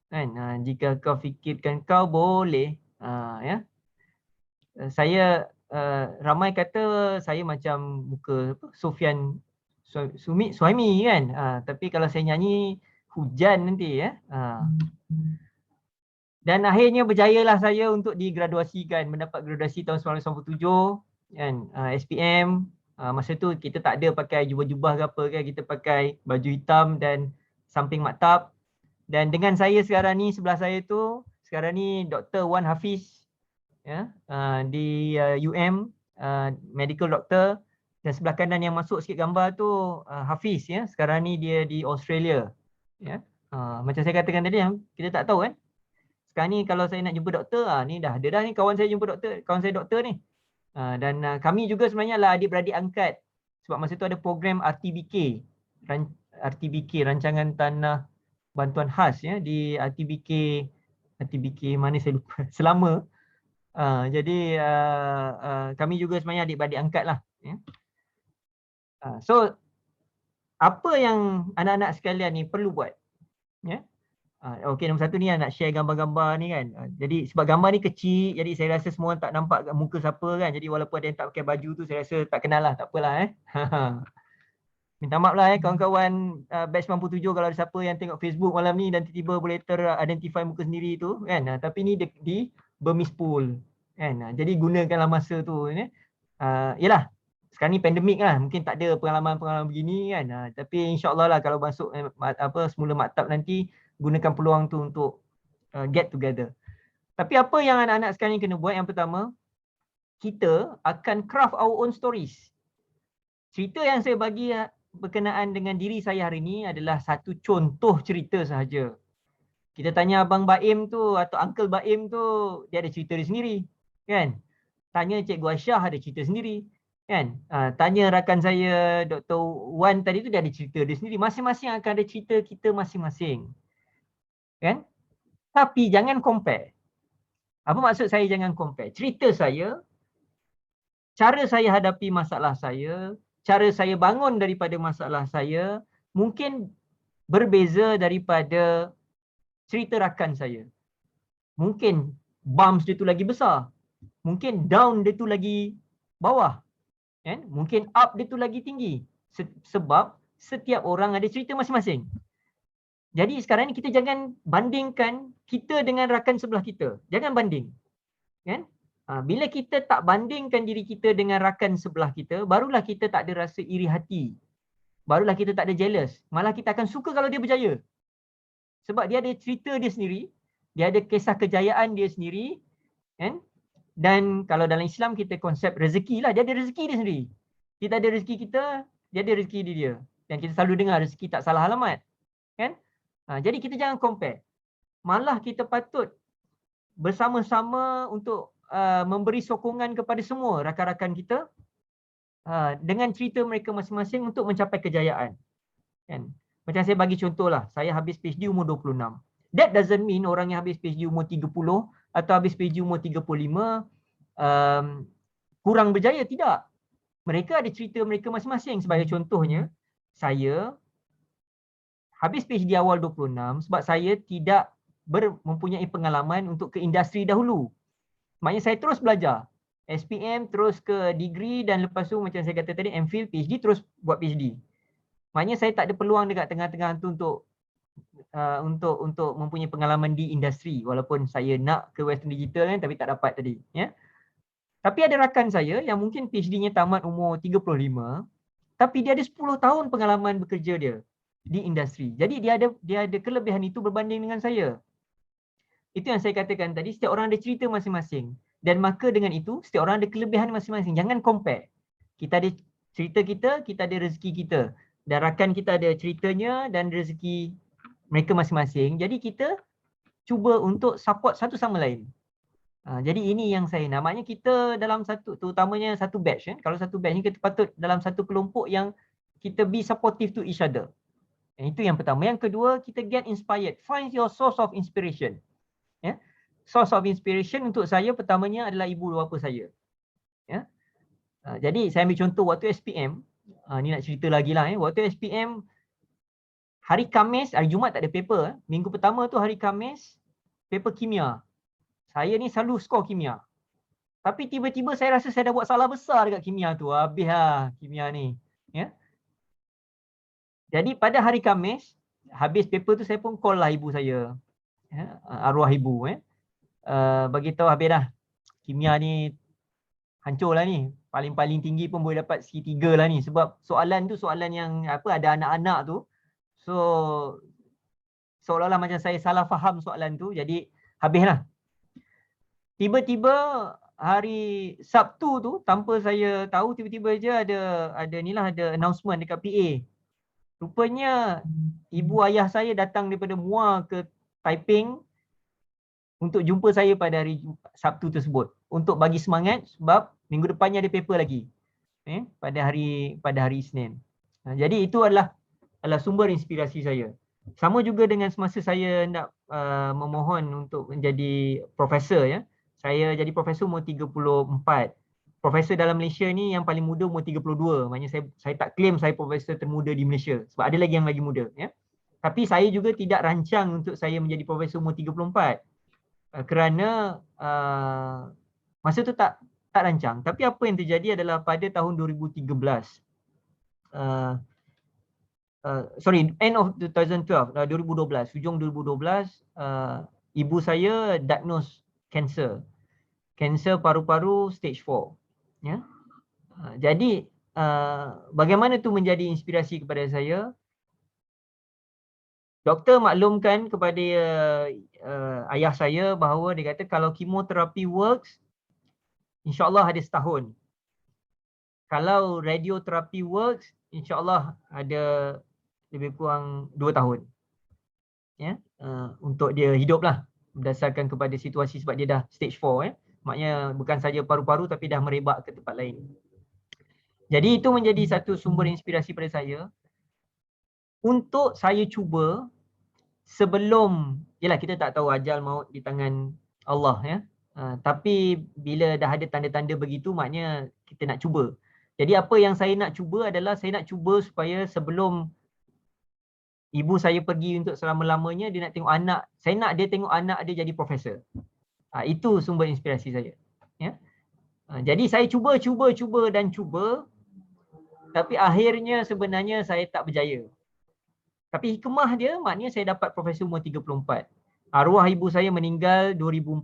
kan? Jika kau fikirkan kau boleh, ya. Saya ramai kata saya macam muka Sofian Suhaimi kan, tapi kalau saya nyanyi hujan nanti ya. Dan akhirnya berjayalah saya untuk digraduasikan, mendapat graduasi tahun 1997 kan, SPM. Masa tu kita tak ada pakai jubah-jubah ke apa kan, kita pakai baju hitam dan samping maktab. Dan dengan saya sekarang ni, sebelah saya tu sekarang ni Dr. Wan Hafiz, ya, di UM, medical doctor, dan sebelah kanan yang masuk sikit gambar tu Hafiz ya. Sekarang ni dia di Australia. Ya. Macam saya katakan tadi, kita tak tahu kan. Sekarang ni kalau saya nak jumpa doktor, ni dah ada dah ni kawan saya jumpa doktor, kawan saya doktor ni. Dan kami juga sebenarnya lah adik-beradik angkat. Sebab masa tu ada program RTBK, Rancangan Tanah Bantuan Khas ya, di RTBK mana saya lupa, Selama. Jadi kami juga sebenarnya adik-beradik angkat lah. Ya. So apa yang anak-anak sekalian ni perlu buat? Ya. Okey, nombor satu ni nak share gambar-gambar ni kan. Jadi sebab gambar ni kecil, jadi saya rasa semua tak nampak muka siapa kan. Jadi walaupun ada yang tak pakai baju tu, saya rasa tak kenal lah, tak apalah Minta maaf lah kawan-kawan batch 97 kalau ada siapa yang tengok Facebook malam ni dan tiba-tiba boleh ter-identify muka sendiri tu kan. Tapi ni di Burmese Pool kan. Jadi gunakanlah masa tu ya. Yalah, sekarang ni pandemik lah, mungkin tak ada pengalaman-pengalaman begini kan. Tapi insya-Allah lah kalau masuk semula maktab nanti, gunakan peluang tu untuk get together. Tapi apa yang anak-anak sekarang ni kena buat? Yang pertama, kita akan craft our own stories. Cerita yang saya bagi berkenaan dengan diri saya hari ini adalah satu contoh cerita sahaja. Kita tanya Abang Baim tu atau Uncle Baim tu, dia ada cerita dia sendiri. Kan? Tanya Cikgu Aisyah, ada cerita sendiri. Kan? Tanya rakan saya Dr. Wan tadi tu, dia ada cerita dia sendiri. Masing-masing akan ada cerita kita masing-masing. Kan? Tapi jangan compare. Apa maksud saya jangan compare? Cerita saya, cara saya hadapi masalah saya, cara saya bangun daripada masalah saya mungkin berbeza daripada cerita rakan saya. Mungkin bumps dia tu lagi besar. Mungkin down dia tu lagi bawah. Kan? Mungkin up dia tu lagi tinggi. Sebab setiap orang ada cerita masing-masing. Jadi sekarang ni kita jangan bandingkan kita dengan rakan sebelah kita. Jangan banding. Kan? Bila kita tak bandingkan diri kita dengan rakan sebelah kita, barulah kita tak ada rasa iri hati. Barulah kita tak ada jealous. Malah kita akan suka kalau dia berjaya. Sebab dia ada cerita dia sendiri, dia ada kisah kejayaan dia sendiri. Kan? Dan kalau dalam Islam kita konsep rezeki lah, dia ada rezeki dia sendiri. Kita ada rezeki kita, dia ada rezeki dia. Dan kita selalu dengar rezeki tak salah alamat. Kan? Jadi kita jangan compare. Malah kita patut bersama-sama untuk memberi sokongan kepada semua rakan-rakan kita dengan cerita mereka masing-masing untuk mencapai kejayaan. Kan? Macam saya bagi contoh lah, saya habis PhD umur 26. That doesn't mean orang yang habis PhD umur 30 atau habis PhD umur 35 kurang berjaya. Tidak. Mereka ada cerita mereka masing-masing. Sebagai contohnya, saya habis PhD awal 26 sebab saya tidak mempunyai pengalaman untuk ke industri dahulu. Maknanya saya terus belajar. SPM terus ke degree dan lepas tu macam saya kata tadi MPhil, PhD terus buat PhD. Maknanya saya tak ada peluang dekat tengah-tengah tu untuk mempunyai pengalaman di industri walaupun saya nak ke Western Digital kan tapi tak dapat tadi ya. Tapi ada rakan saya yang mungkin PhD-nya tamat umur 35 tapi dia ada 10 tahun pengalaman bekerja dia di industri. Jadi dia ada kelebihan itu berbanding dengan saya. Itu yang saya katakan tadi, setiap orang ada cerita masing-masing. Dan maka dengan itu, setiap orang ada kelebihan masing-masing. Jangan compare. Kita ada cerita kita ada rezeki kita. Dan rakan kita ada ceritanya dan rezeki mereka masing-masing. Jadi kita cuba untuk support satu sama lain. Jadi ini yang saya namanya kita dalam satu, terutamanya satu batch. Kalau satu batch ni kita patut dalam satu kelompok yang kita be supportive to each other. Itu yang pertama. Yang kedua, kita get inspired. Find your source of inspiration. Ya. Source of inspiration untuk saya pertamanya adalah ibu bapa saya. Ya. Jadi saya ambil contoh waktu SPM. Ni nak cerita lagi lah. Waktu SPM, hari Khamis, hari Jumaat tak ada paper. Minggu pertama tu hari Khamis, paper kimia. Saya ni selalu skor kimia. Tapi tiba-tiba saya rasa saya dah buat salah besar dekat kimia tu. Habis lah kimia ni. Ya. Jadi pada hari Khamis, habis paper tu saya pun call lah ibu saya. Ya, arwah ibu. Bagi tahu habis dah. Kimia ni hancur lah ni. Paling-paling tinggi pun boleh dapat C3 lah ni. Sebab soalan tu soalan yang ada anak-anak tu. So seolah-olah macam saya salah faham soalan tu. Jadi habislah. Tiba-tiba hari Sabtu tu tanpa saya tahu tiba-tiba je ada announcement dekat PA. Rupanya ibu ayah saya datang daripada Muar ke Taiping untuk jumpa saya pada hari Sabtu tersebut untuk bagi semangat sebab minggu depannya ada paper lagi. Pada hari Isnin. Jadi itu adalah sumber inspirasi saya. Sama juga dengan semasa saya nak memohon untuk menjadi profesor ya. Saya jadi profesor umur 34. Profesor dalam Malaysia ni yang paling muda umur 32. Maknanya saya tak claim saya profesor termuda di Malaysia sebab ada lagi yang lagi muda ya. Tapi saya juga tidak rancang untuk saya menjadi profesor umur 34. Kerana masa tu tak rancang. Tapi apa yang terjadi adalah pada tahun 2013 end of 2012, 2012, hujung 2012, ibu saya diagnose cancer paru-paru stage 4. Ya. Jadi bagaimana tu menjadi inspirasi kepada saya? Doktor maklumkan kepada ayah saya bahawa dia kata kalau kemoterapi works, insya-Allah ada setahun. Kalau radioterapi works, insya-Allah ada lebih kurang 2 tahun. Ya, untuk dia hiduplah berdasarkan kepada situasi sebab dia dah stage 4 ya. Maknanya bukan saja paru-paru tapi dah merebak ke tempat lain. Jadi itu menjadi satu sumber inspirasi pada saya untuk saya cuba sebelum, yalah kita tak tahu ajal maut di tangan Allah ya. Tapi bila dah ada tanda-tanda begitu maknanya kita nak cuba. Jadi apa yang saya nak cuba adalah saya nak cuba supaya sebelum ibu saya pergi untuk selama-lamanya dia nak tengok anak, saya nak dia tengok anak dia jadi profesor. Itu sumber inspirasi saya. Ya. Jadi saya cuba tapi akhirnya sebenarnya saya tak berjaya. Tapi hikmah dia maknanya saya dapat profesor umur 34. Arwah ibu saya meninggal 2014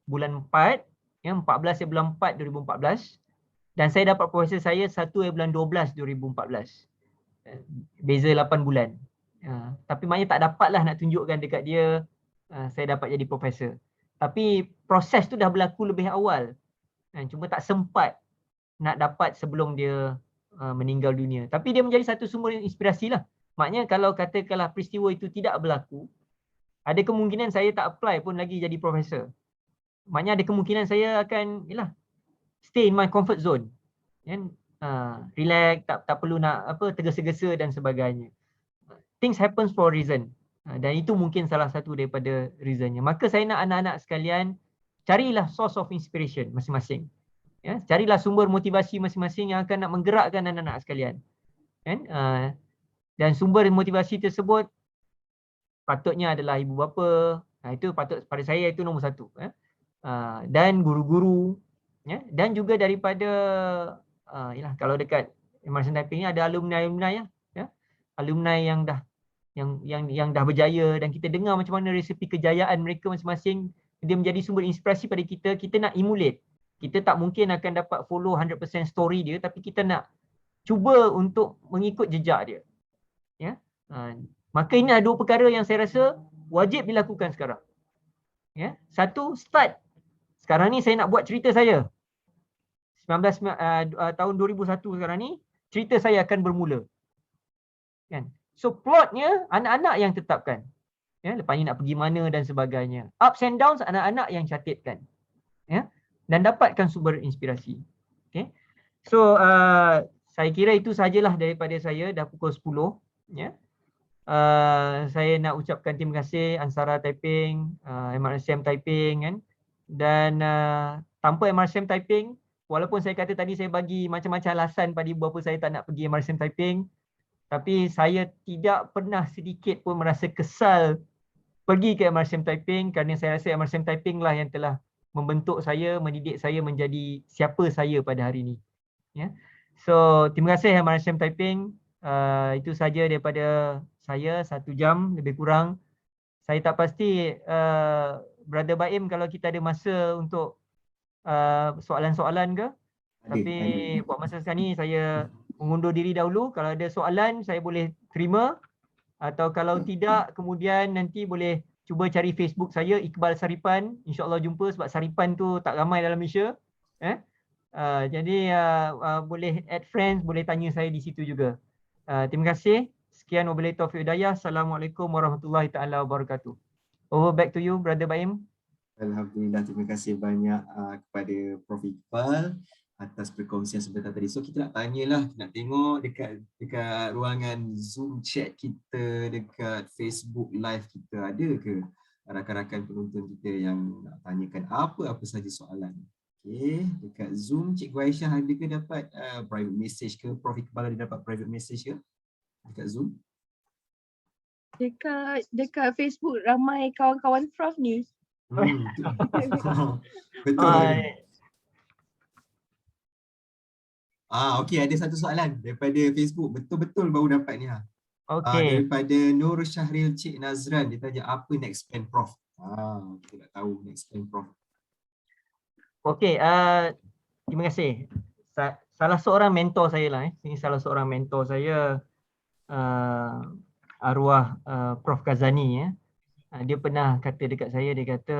bulan 4, ya 14 bulan 4 2014 dan saya dapat profesor saya 1 bulan 12 2014. Beza 8 bulan. Tapi maknanya tak dapatlah nak tunjukkan dekat dia saya dapat jadi profesor. Tapi proses tu dah berlaku lebih awal. Cuma tak sempat nak dapat sebelum dia meninggal dunia. Tapi dia menjadi satu sumber inspirasi lah. Maknanya kalau katakanlah peristiwa itu tidak berlaku, ada kemungkinan saya tak apply pun lagi jadi profesor. Maknanya ada kemungkinan saya akan stay in my comfort zone. Relax, tak perlu nak tergesa-gesa dan sebagainya. Things happens for a reason. Dan itu mungkin salah satu daripada reasonnya. Maka saya nak anak-anak sekalian carilah source of inspiration masing-masing. Ya, carilah sumber motivasi masing-masing yang akan nak menggerakkan anak-anak sekalian. Dan sumber motivasi tersebut patutnya adalah ibu bapa. Itu patut pada saya itu nombor satu. Dan guru-guru. Dan juga daripada kalau dekat MRSM Taiping ni ada alumni-alumni ya. Alumni yang dah berjaya dan kita dengar macam mana resepi kejayaan mereka masing-masing, dia menjadi sumber inspirasi pada kita. Kita nak emulate. Kita tak mungkin akan dapat follow 100% story dia, tapi kita nak cuba untuk mengikut jejak dia. Ya. Maka ini ada dua perkara yang saya rasa wajib dilakukan sekarang. Ya. Satu, start. Sekarang ni saya nak buat cerita saya. Tahun 2001 sekarang ni, cerita saya akan bermula. Kan? So plotnya anak-anak yang tetapkan. Ya, lepas ni nak pergi mana dan sebagainya. Ups and downs anak-anak yang catatkan. Ya. Dan dapatkan sumber inspirasi. Okay. So saya kira itu sajalah daripada saya, dah pukul 10. Ya. Saya nak ucapkan terima kasih Ansara Taiping, MRSM Taiping kan. Dan tanpa MRSM Taiping, walaupun saya kata tadi saya bagi macam-macam alasan pada ibu bapa saya tak nak pergi MRSM Taiping, tapi saya tidak pernah sedikit pun merasa kesal pergi ke MRSM Taiping kerana saya rasa MRSM Taiping lah yang telah membentuk saya, mendidik saya menjadi siapa saya pada hari ini. Ya. So, terima kasih MRSM Taiping. Itu saja daripada saya, 1 jam lebih kurang. Saya tak pasti Brother Baim kalau kita ada masa untuk soalan-soalan ke. Tapi buat masa sekarang ni saya mengundur diri dahulu. Kalau ada soalan saya boleh terima. Atau kalau tidak kemudian nanti boleh cuba cari Facebook saya Iqbal Saripan, insya-Allah jumpa sebab Saripan tu tak ramai dalam Malaysia. Jadi boleh add friends, boleh tanya saya di situ juga. Terima kasih. Sekian wabillahi taufiq hidayah. Assalamualaikum warahmatullahi taala wabarakatuh. Over back to you, Brother Baim. Alhamdulillah, terima kasih banyak kepada Prof Iqbal atas perkongsian sebentar tadi. So kita nak tanyalah, nak tengok dekat ruangan Zoom chat kita, dekat Facebook live kita, ada ke rakan-rakan penonton kita yang nak tanyakan apa-apa saja soalan? Okey, dekat Zoom Cikgu Aisyah ada ke dapat private message ke? Prof Iqbal ada dapat private message ke dekat Zoom? Dekat Facebook ramai kawan-kawan Prof ni. Betul. Okey, ada satu soalan daripada Facebook. Betul-betul baru dapat ni. Okey. Daripada Nur Syahril Cik Nazran, dia tanya apa next plan Prof? Kita nak tahu next plan Prof. Okey, terima kasih. Salah seorang mentor saya lah. Ini salah seorang mentor saya, arwah Prof Ghazani. Dia pernah kata dekat saya, dia kata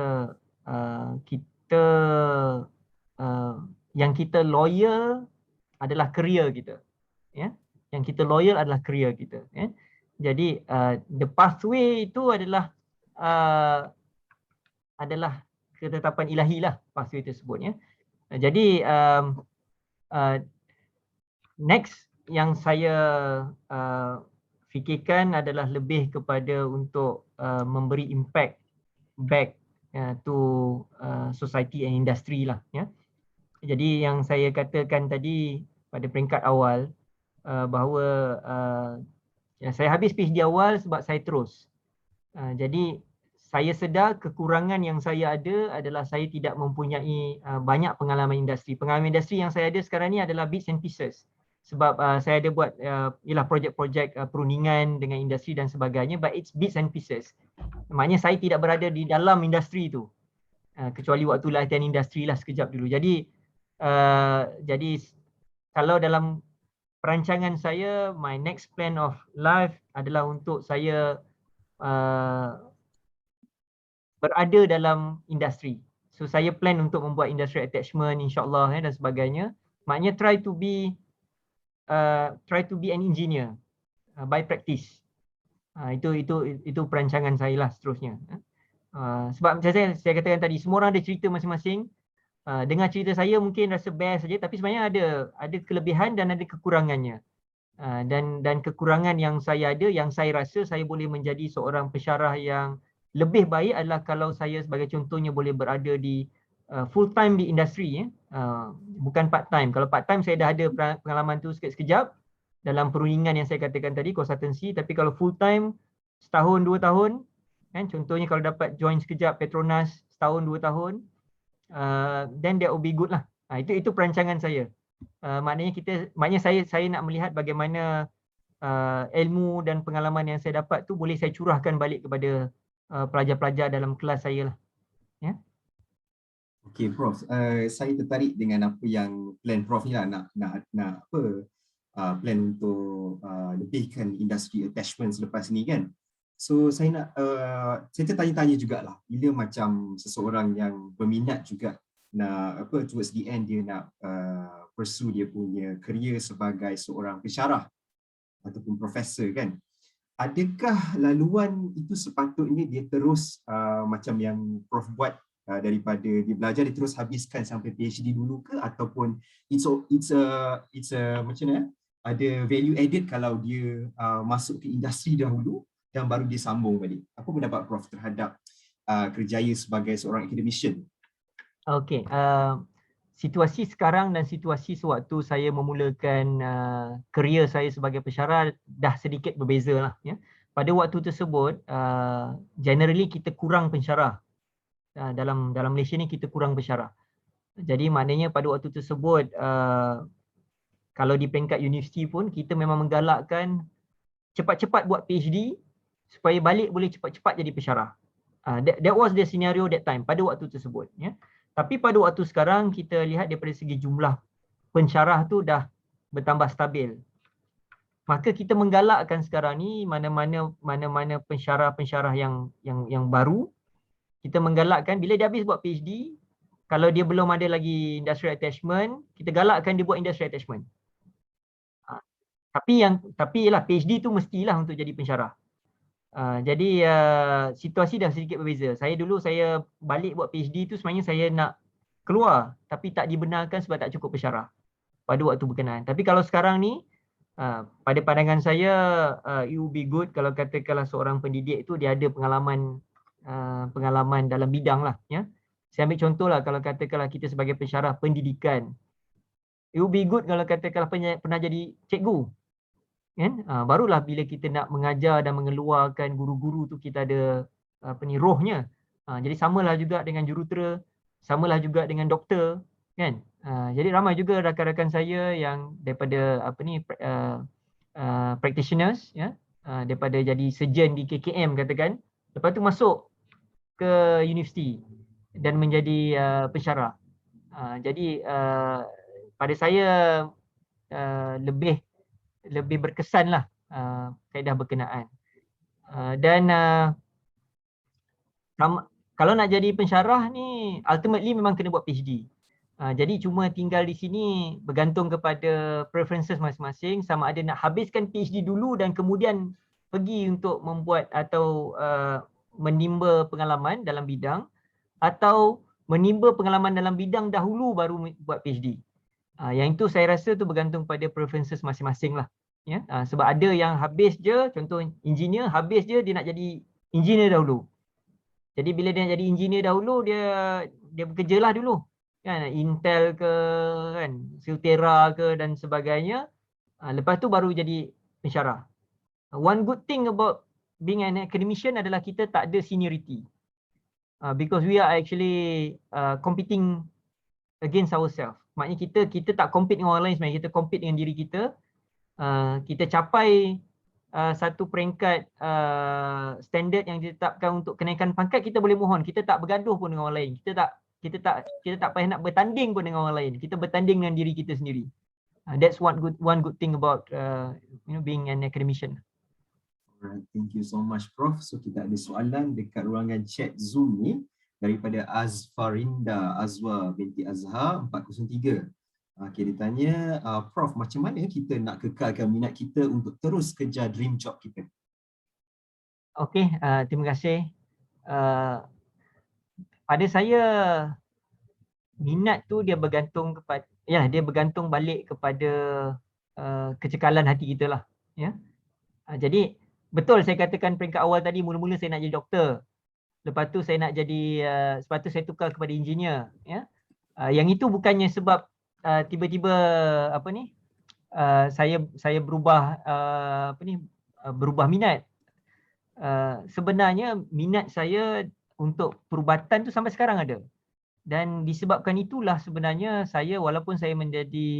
kita yang kita loyal adalah career kita. Yang kita loyal adalah career kita. Jadi the pathway itu adalah ketetapan ilahi lah, pathway tersebut. Jadi next yang saya fikirkan adalah lebih kepada untuk memberi impact back to society and industry lah. Jadi yang saya katakan tadi pada peringkat awal bahawa saya habis PhD awal sebab saya terus. Jadi saya sedar kekurangan yang saya ada adalah saya tidak mempunyai banyak pengalaman industri. Pengalaman industri yang saya ada sekarang ni adalah bits and pieces. Sebab saya ada buat projek-projek perundingan dengan industri dan sebagainya, but it's bits and pieces. Maknanya saya tidak berada di dalam industri tu. Kecuali waktu latihan industri lah sekejap dulu. Jadi kalau dalam perancangan saya, my next plan of life adalah untuk saya berada dalam industri. So saya plan untuk membuat industry attachment insya-Allah dan sebagainya. Maknanya try to be an engineer by practice. Itu perancangan saya lah seterusnya. Sebab macam saya katakan tadi, semua orang ada cerita masing-masing. Dengar cerita saya mungkin rasa best saja, tapi sebenarnya ada kelebihan dan ada kekurangannya. Dan kekurangan yang saya ada, yang saya rasa saya boleh menjadi seorang pensyarah yang lebih baik adalah kalau saya sebagai contohnya boleh berada di full time di industri, bukan part time. Kalau part time saya dah ada pengalaman tu sekejap dalam perundingan yang saya katakan tadi, consultancy. Tapi kalau full time setahun 2 tahun, kan, contohnya kalau dapat join sekejap Petronas setahun 2 tahun, then that will be good lah. Itu perancangan saya. Maknanya saya nak melihat bagaimana ilmu dan pengalaman yang saya dapat tu boleh saya curahkan balik kepada pelajar-pelajar dalam kelas saya lah. Okey Prof, saya tertarik dengan apa yang plan Prof ni lah, nak plan untuk lebihkan industri attachment selepas ni kan. So saya tertanya-tanya jugalah, bila macam seseorang yang berminat juga nak towards the end dia nak pursue dia punya career sebagai seorang pensyarah ataupun profesor kan. Adakah laluan itu sepatutnya dia terus macam yang Prof buat, daripada dia belajar dia terus habiskan sampai PhD dulu ke, ataupun it's a macam mana, ada value added kalau dia masuk ke industri dahulu dan baru dia sambung balik? Apa pendapat Prof terhadap kerjaya sebagai seorang academician? Okey, situasi sekarang dan situasi sewaktu saya memulakan kerjaya saya sebagai pensyarah dah sedikit berbeza lah. Pada waktu tersebut, generally kita kurang pensyarah. Dalam Malaysia ni kita kurang pensyarah. Jadi maknanya pada waktu tersebut kalau di peringkat universiti pun kita memang menggalakkan cepat-cepat buat PhD supaya balik boleh cepat-cepat jadi pensyarah. That was the scenario that time pada waktu tersebut. Tapi pada waktu sekarang kita lihat daripada segi jumlah pensyarah tu dah bertambah stabil. maka kita menggalakkan sekarang ni mana-mana pensyarah-pensyarah yang baru, kita menggalakkan bila dia habis buat PhD, kalau dia belum ada lagi industrial attachment, kita galakkan dia buat industrial attachment. Tapi ialah PhD tu mestilah untuk jadi pensyarah. Jadi situasi dah sedikit berbeza. Saya balik buat PhD tu sebenarnya saya nak keluar, tapi tak dibenarkan sebab tak cukup pensyarah pada waktu berkenaan. Tapi kalau sekarang ni, pada pandangan saya, it would be good kalau katakanlah seorang pendidik itu dia ada pengalaman dalam bidang lah. Ya. Saya ambil contoh lah, kalau katakanlah kita sebagai pensyarah pendidikan, it would be good kalau katakanlah pernah jadi cikgu. Kan? Barulah bila kita nak mengajar dan mengeluarkan guru-guru tu kita ada rohnya. Jadi samalah juga dengan jurutera, samalah juga dengan doktor, kan? Jadi ramai juga rakan-rakan saya yang daripada practitioners, ya, daripada jadi surgeon di KKM katakan, lepas tu masuk ke universiti dan menjadi pensyarah. Jadi pada saya lebih berkesan lah kaedah berkenaan. Dan kalau nak jadi pensyarah ni ultimately memang kena buat PhD. Jadi cuma tinggal di sini bergantung kepada preferences masing-masing, sama ada nak habiskan PhD dulu dan kemudian pergi untuk membuat atau menimba pengalaman dalam bidang, atau menimba pengalaman dalam bidang dahulu baru buat PhD. Yang itu saya rasa tu bergantung pada preferences masing-masing lah. Ya? Sebab ada yang habis je, contoh engineer, habis je dia nak jadi engineer dahulu. Jadi bila dia nak jadi engineer dahulu, dia bekerjalah dulu. Kan, Intel ke, kan, Siltera ke dan sebagainya. Lepas tu baru jadi pensyarah. One good thing about being an academician adalah kita tak ada seniority. Because we are actually competing against ourselves. Maknanya kita tak compete dengan orang lain sebenarnya, kita compete dengan diri kita. Kita capai satu peringkat standard yang ditetapkan untuk kenaikan pangkat, kita boleh mohon. Kita tak bergaduh pun dengan orang lain. Kita tak payah nak bertanding pun dengan orang lain. Kita bertanding dengan diri kita sendiri. That's one good thing about being an academician. Alright, thank you so much, Prof. So kita ada soalan dekat ruangan chat Zoom ni daripada Azfarinda Azwa binti Azhar 403. Okay, dia tanya, Prof, macam mana kita nak kekalkan minat kita untuk terus kejar dream job kita? Okay, terima kasih. Pada saya, minat tu dia bergantung kepada, ya, dia bergantung balik kepada kecekalan hati kita lah. Ya. Jadi betul saya katakan peringkat awal tadi, mula-mula saya nak jadi doktor. Lepas tu saya nak jadi, lepas tu saya tukar kepada engineer. Ya. Yang itu bukannya sebab tiba-tiba saya berubah berubah minat. Sebenarnya minat saya untuk perubatan tu sampai sekarang ada. Dan disebabkan itulah sebenarnya saya, walaupun saya menjadi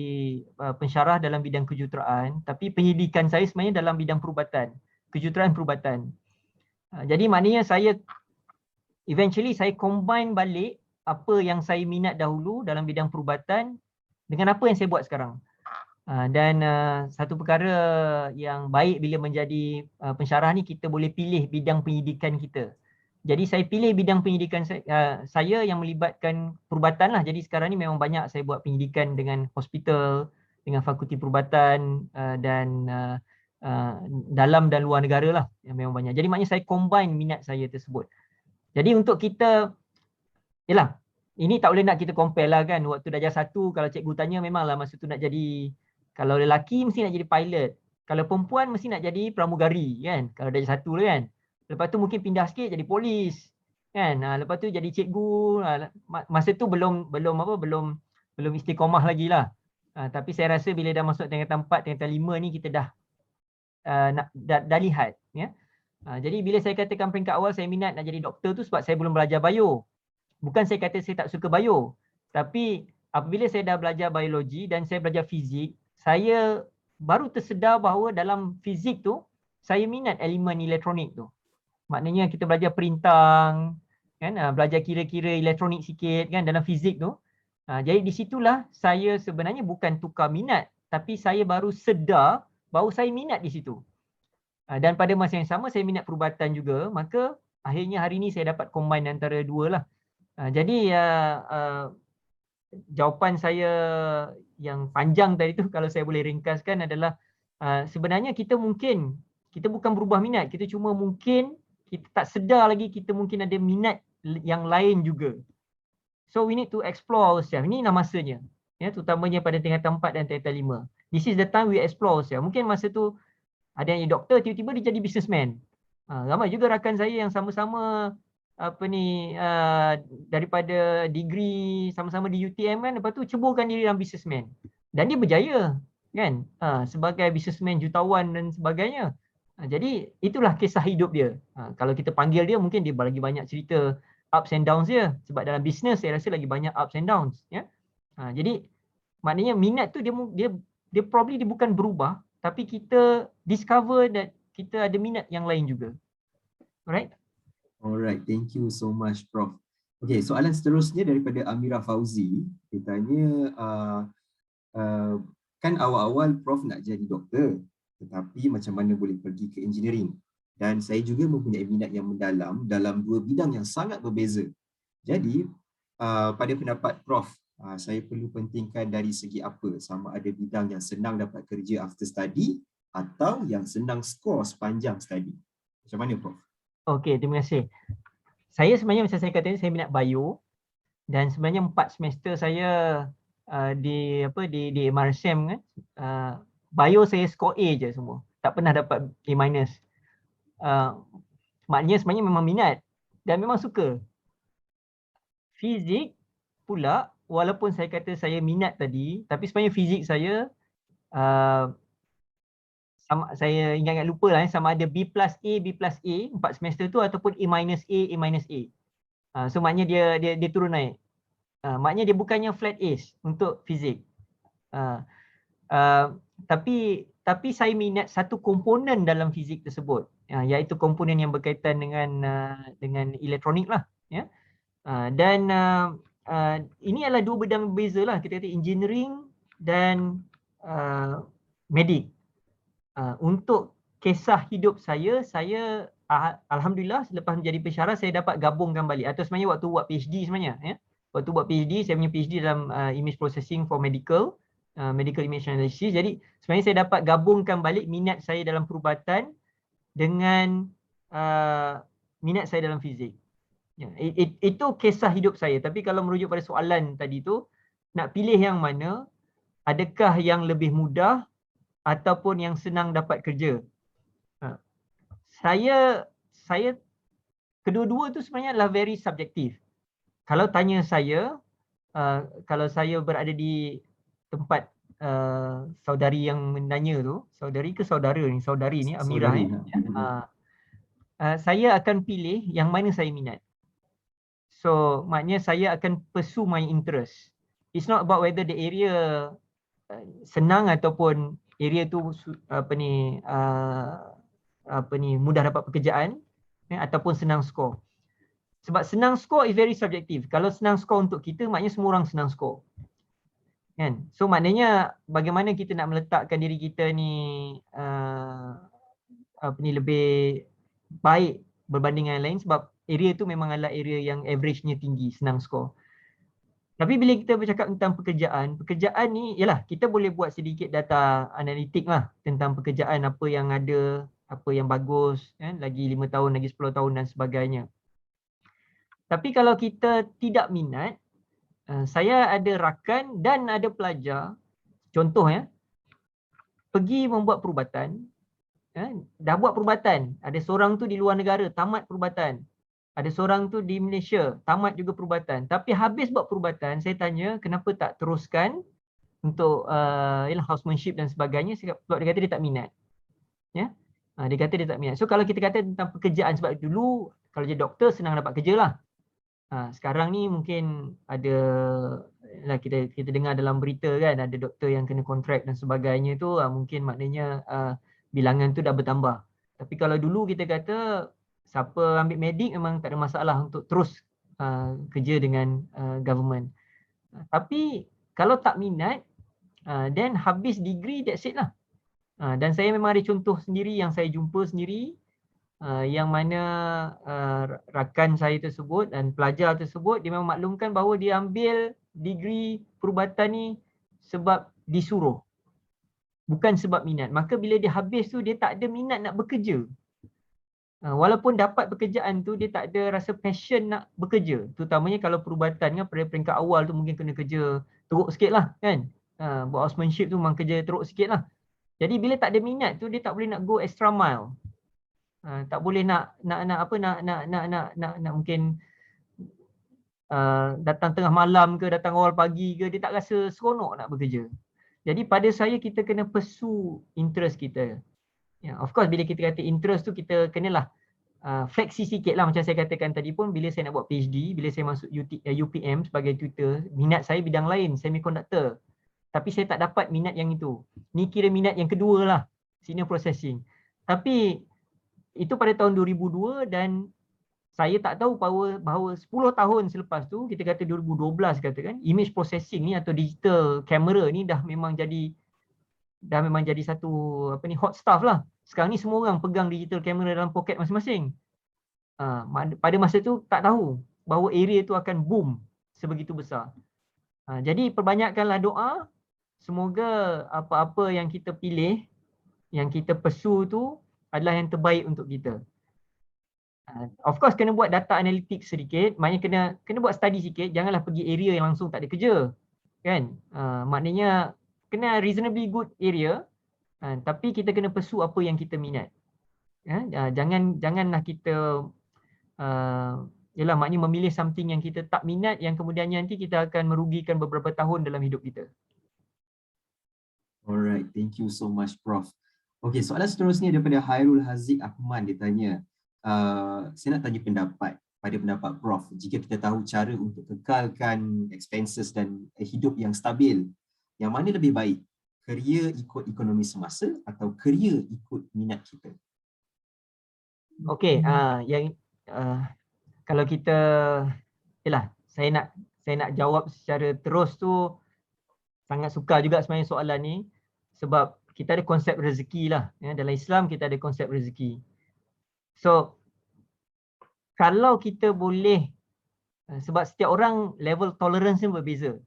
pensyarah dalam bidang kejuruteraan, tapi pendidikan saya sebenarnya dalam bidang perubatan, kejuruteraan perubatan. Jadi maknanya saya eventually saya combine balik apa yang saya minat dahulu dalam bidang perubatan dengan apa yang saya buat sekarang. Dan satu perkara yang baik bila menjadi pensyarah ni, kita boleh pilih bidang pendidikan kita. Jadi saya pilih bidang pendidikan saya yang melibatkan perubatan lah. Jadi sekarang ni memang banyak saya buat pendidikan dengan hospital, dengan fakulti perubatan dan dalam dan luar negara lah, yang memang banyak. Jadi maknanya saya combine minat saya tersebut. Jadi untuk kita, yelah, ini tak boleh nak kita compare lah kan. Waktu darjah 1 kalau cikgu tanya, memanglah masa tu nak jadi, kalau lelaki mesti nak jadi pilot. Kalau perempuan mesti nak jadi pramugari kan. Kalau darjah 1 lah kan. Lepas tu mungkin pindah sikit jadi polis kan. Lepas tu jadi cikgu. Masa tu belum istiqomah lagi lah. Tapi saya rasa bila dah masuk tingkatan 4, tingkatan 5 ni kita dah lihat ya. Jadi bila saya katakan peringkat awal saya minat nak jadi doktor tu sebab saya belum belajar bio. Bukan saya kata saya tak suka bio. Tapi apabila saya dah belajar biologi dan saya belajar fizik, saya baru tersedar bahawa dalam fizik tu saya minat elemen elektronik tu. Maknanya kita belajar perintang, kan, belajar kira-kira elektronik sikit kan dalam fizik tu. Jadi di situlah saya sebenarnya bukan tukar minat, tapi saya baru sedar baru saya minat di situ. Dan pada masa yang sama saya minat perubatan juga, maka akhirnya hari ini saya dapat combine antara dua lah. Jadi jawapan saya yang panjang tadi tu kalau saya boleh ringkaskan adalah sebenarnya kita bukan berubah minat, kita cuma mungkin kita tak sedar lagi kita mungkin ada minat yang lain juga. So we need to explore ourselves. Ini lah masanya. Ya, terutamanya pada tingkatan 4 dan tingkatan 5. This is the time we explore ourselves. Mungkin masa tu ada yang doktor, tiba-tiba dia jadi businessman. Ramai juga rakan saya yang sama-sama daripada degree sama-sama di UTM kan, lepas tu ceburkan diri dalam businessman. Dan dia berjaya kan, sebagai businessman jutawan dan sebagainya. Jadi itulah kisah hidup dia. Kalau kita panggil dia, mungkin dia lagi banyak cerita ups and downs dia, sebab dalam bisnes saya rasa lagi banyak ups and downs, ya. Jadi maknanya minat tu dia probably dia bukan berubah, tapi kita discover that kita ada minat yang lain juga. Alright? Alright, thank you so much, Prof. Okay, soalan seterusnya daripada Amira Fauzi. Dia tanya, kan awal-awal Prof nak jadi doktor, tetapi macam mana boleh pergi ke engineering? Dan saya juga mempunyai minat yang mendalam dalam dua bidang yang sangat berbeza. Jadi, pada pendapat Prof, saya perlu pentingkan dari segi apa? Sama ada bidang yang senang dapat kerja after study atau yang senang skor sepanjang study. Macam mana, Prof? Okey, terima kasih. Saya sebenarnya macam saya kata, saya minat bio dan sebenarnya 4 semester saya di MRSM kan. Bio saya skor A je semua. Tak pernah dapat A-. Maknanya sebenarnya memang minat dan memang suka. Fizik pula, walaupun saya kata saya minat tadi, tapi sebenarnya fizik saya saya ingat lupa lah, sama ada B plus A 4 semester tu ataupun A minus A. So maknanya dia turun naik. Maknanya dia bukannya flat A's untuk fizik. Tapi saya minat satu komponen dalam fizik tersebut, iaitu komponen yang berkaitan dengan elektronik lah, ya. Dan ini adalah dua bidang berbeza lah, kita kata engineering dan medik. Untuk kisah hidup saya alhamdulillah selepas menjadi pensyarah saya dapat gabungkan balik, atau sebenarnya waktu buat PhD sebenarnya, ya. Waktu buat PhD, saya punya PhD dalam image processing for medical image analysis. Jadi sebenarnya saya dapat gabungkan balik minat saya dalam perubatan dengan minat saya dalam fizik. Ya, itu kisah hidup saya. Tapi kalau merujuk pada soalan tadi tu, nak pilih yang mana, adakah yang lebih mudah ataupun yang senang dapat kerja? Saya kedua-dua tu sebenarnya adalah very subjektif. Kalau tanya saya, kalau saya berada di tempat saudari yang menanya tu, saudari ke saudara ni? Saudari ni, Amira. Saya akan pilih yang mana saya minat. So maknanya saya akan pursue my interest. It's not about whether the area senang ataupun area tu mudah dapat pekerjaan, ataupun senang skor. Sebab senang skor is very subjective. Kalau senang skor untuk kita, maknanya semua orang senang skor. Kan? So maknanya bagaimana kita nak meletakkan diri kita ni lebih baik berbanding dengan yang lain, sebab area tu memang adalah area yang average-nya tinggi, senang skor. Tapi bila kita bercakap tentang pekerjaan ni, yalah, kita boleh buat sedikit data analitik lah tentang pekerjaan, apa yang ada, apa yang bagus, kan? Lagi 5 tahun, lagi 10 tahun dan sebagainya. Tapi kalau kita tidak minat, saya ada rakan dan ada pelajar, contoh ya, pergi membuat perubatan, dah buat perubatan, ada seorang tu di luar negara, tamat perubatan. Ada seorang tu di Malaysia, tamat juga perubatan. Tapi habis buat perubatan, saya tanya kenapa tak teruskan untuk housemanship dan sebagainya. Sebab dia kata dia tak minat. Ya? Dia kata dia tak minat. So kalau kita kata tentang pekerjaan, sebab dulu kalau jadi doktor senang dapat kerja lah. Sekarang ni mungkin ada, kita dengar dalam berita kan, ada doktor yang kena kontrak dan sebagainya tu, mungkin maknanya bilangan tu dah bertambah. Tapi kalau dulu kita kata siapa ambil medik memang tak ada masalah untuk terus kerja dengan government. Tapi kalau tak minat, then habis degree, that's it lah. Dan saya memang ada contoh sendiri yang saya jumpa sendiri, yang mana rakan saya tersebut dan pelajar tersebut dia memang maklumkan bahawa dia ambil degree perubatan ni sebab disuruh, bukan sebab minat. Maka bila dia habis tu dia tak ada minat nak bekerja. Walaupun dapat pekerjaan tu dia tak ada rasa passion nak bekerja. Terutamanya kalau perubatan kan pada peringkat awal tu mungkin kena kerja teruk sikit lah kan. Buat housemanship tu memang kerja teruk sikit lah. Jadi bila tak ada minat tu dia tak boleh nak go extra mile. Tak boleh nak mungkin datang tengah malam ke datang awal pagi ke, dia tak rasa seronok nak bekerja. Jadi pada saya kita kena pursue interest kita. Ya, of course bila kita kata interest tu kita kenalah fleksi sikit lah macam saya katakan tadi pun bila saya nak buat PhD, bila saya masuk UPM sebagai tutor, minat saya bidang lain, semiconductor. Tapi saya tak dapat minat yang itu. Ni kira minat yang kedua lah, signal processing. Tapi itu pada tahun 2002 dan saya tak tahu bahawa 10 tahun selepas tu, kita kata 2012 katakan, image processing ni atau digital camera ni dah memang jadi satu hot stuff lah. Sekarang ni semua orang pegang digital camera dalam poket masing-masing. Pada masa tu tak tahu bahawa area tu akan boom sebegitu besar. Jadi perbanyakkanlah doa, semoga apa-apa yang kita pilih, yang kita pursue tu adalah yang terbaik untuk kita. Of course kena buat data analytics sedikit, maknanya kena buat study sikit, janganlah pergi area yang langsung tak ada kerja. Kan? Maknanya kena reasonably good area, tapi kita kena pursue apa yang kita minat. Janganlah kita maknanya memilih something yang kita tak minat yang kemudiannya nanti kita akan merugikan beberapa tahun dalam hidup kita. Alright, thank you so much Prof. Okay, soalan seterusnya daripada Hairul Haziq Ahmad, dia tanya, saya nak tanya pendapat Prof, jika kita tahu cara untuk kekalkan expenses dan hidup yang stabil, yang mana lebih baik? Kerja ikut ekonomi semasa atau kerja ikut minat kita? Okey, kalau kita, saya nak jawab secara terus tu, sangat suka juga sebenarnya soalan ni sebab kita ada konsep rezeki lah. Dalam Islam kita ada konsep rezeki. So, kalau kita boleh, sebab setiap orang level tolerance ni berbeza.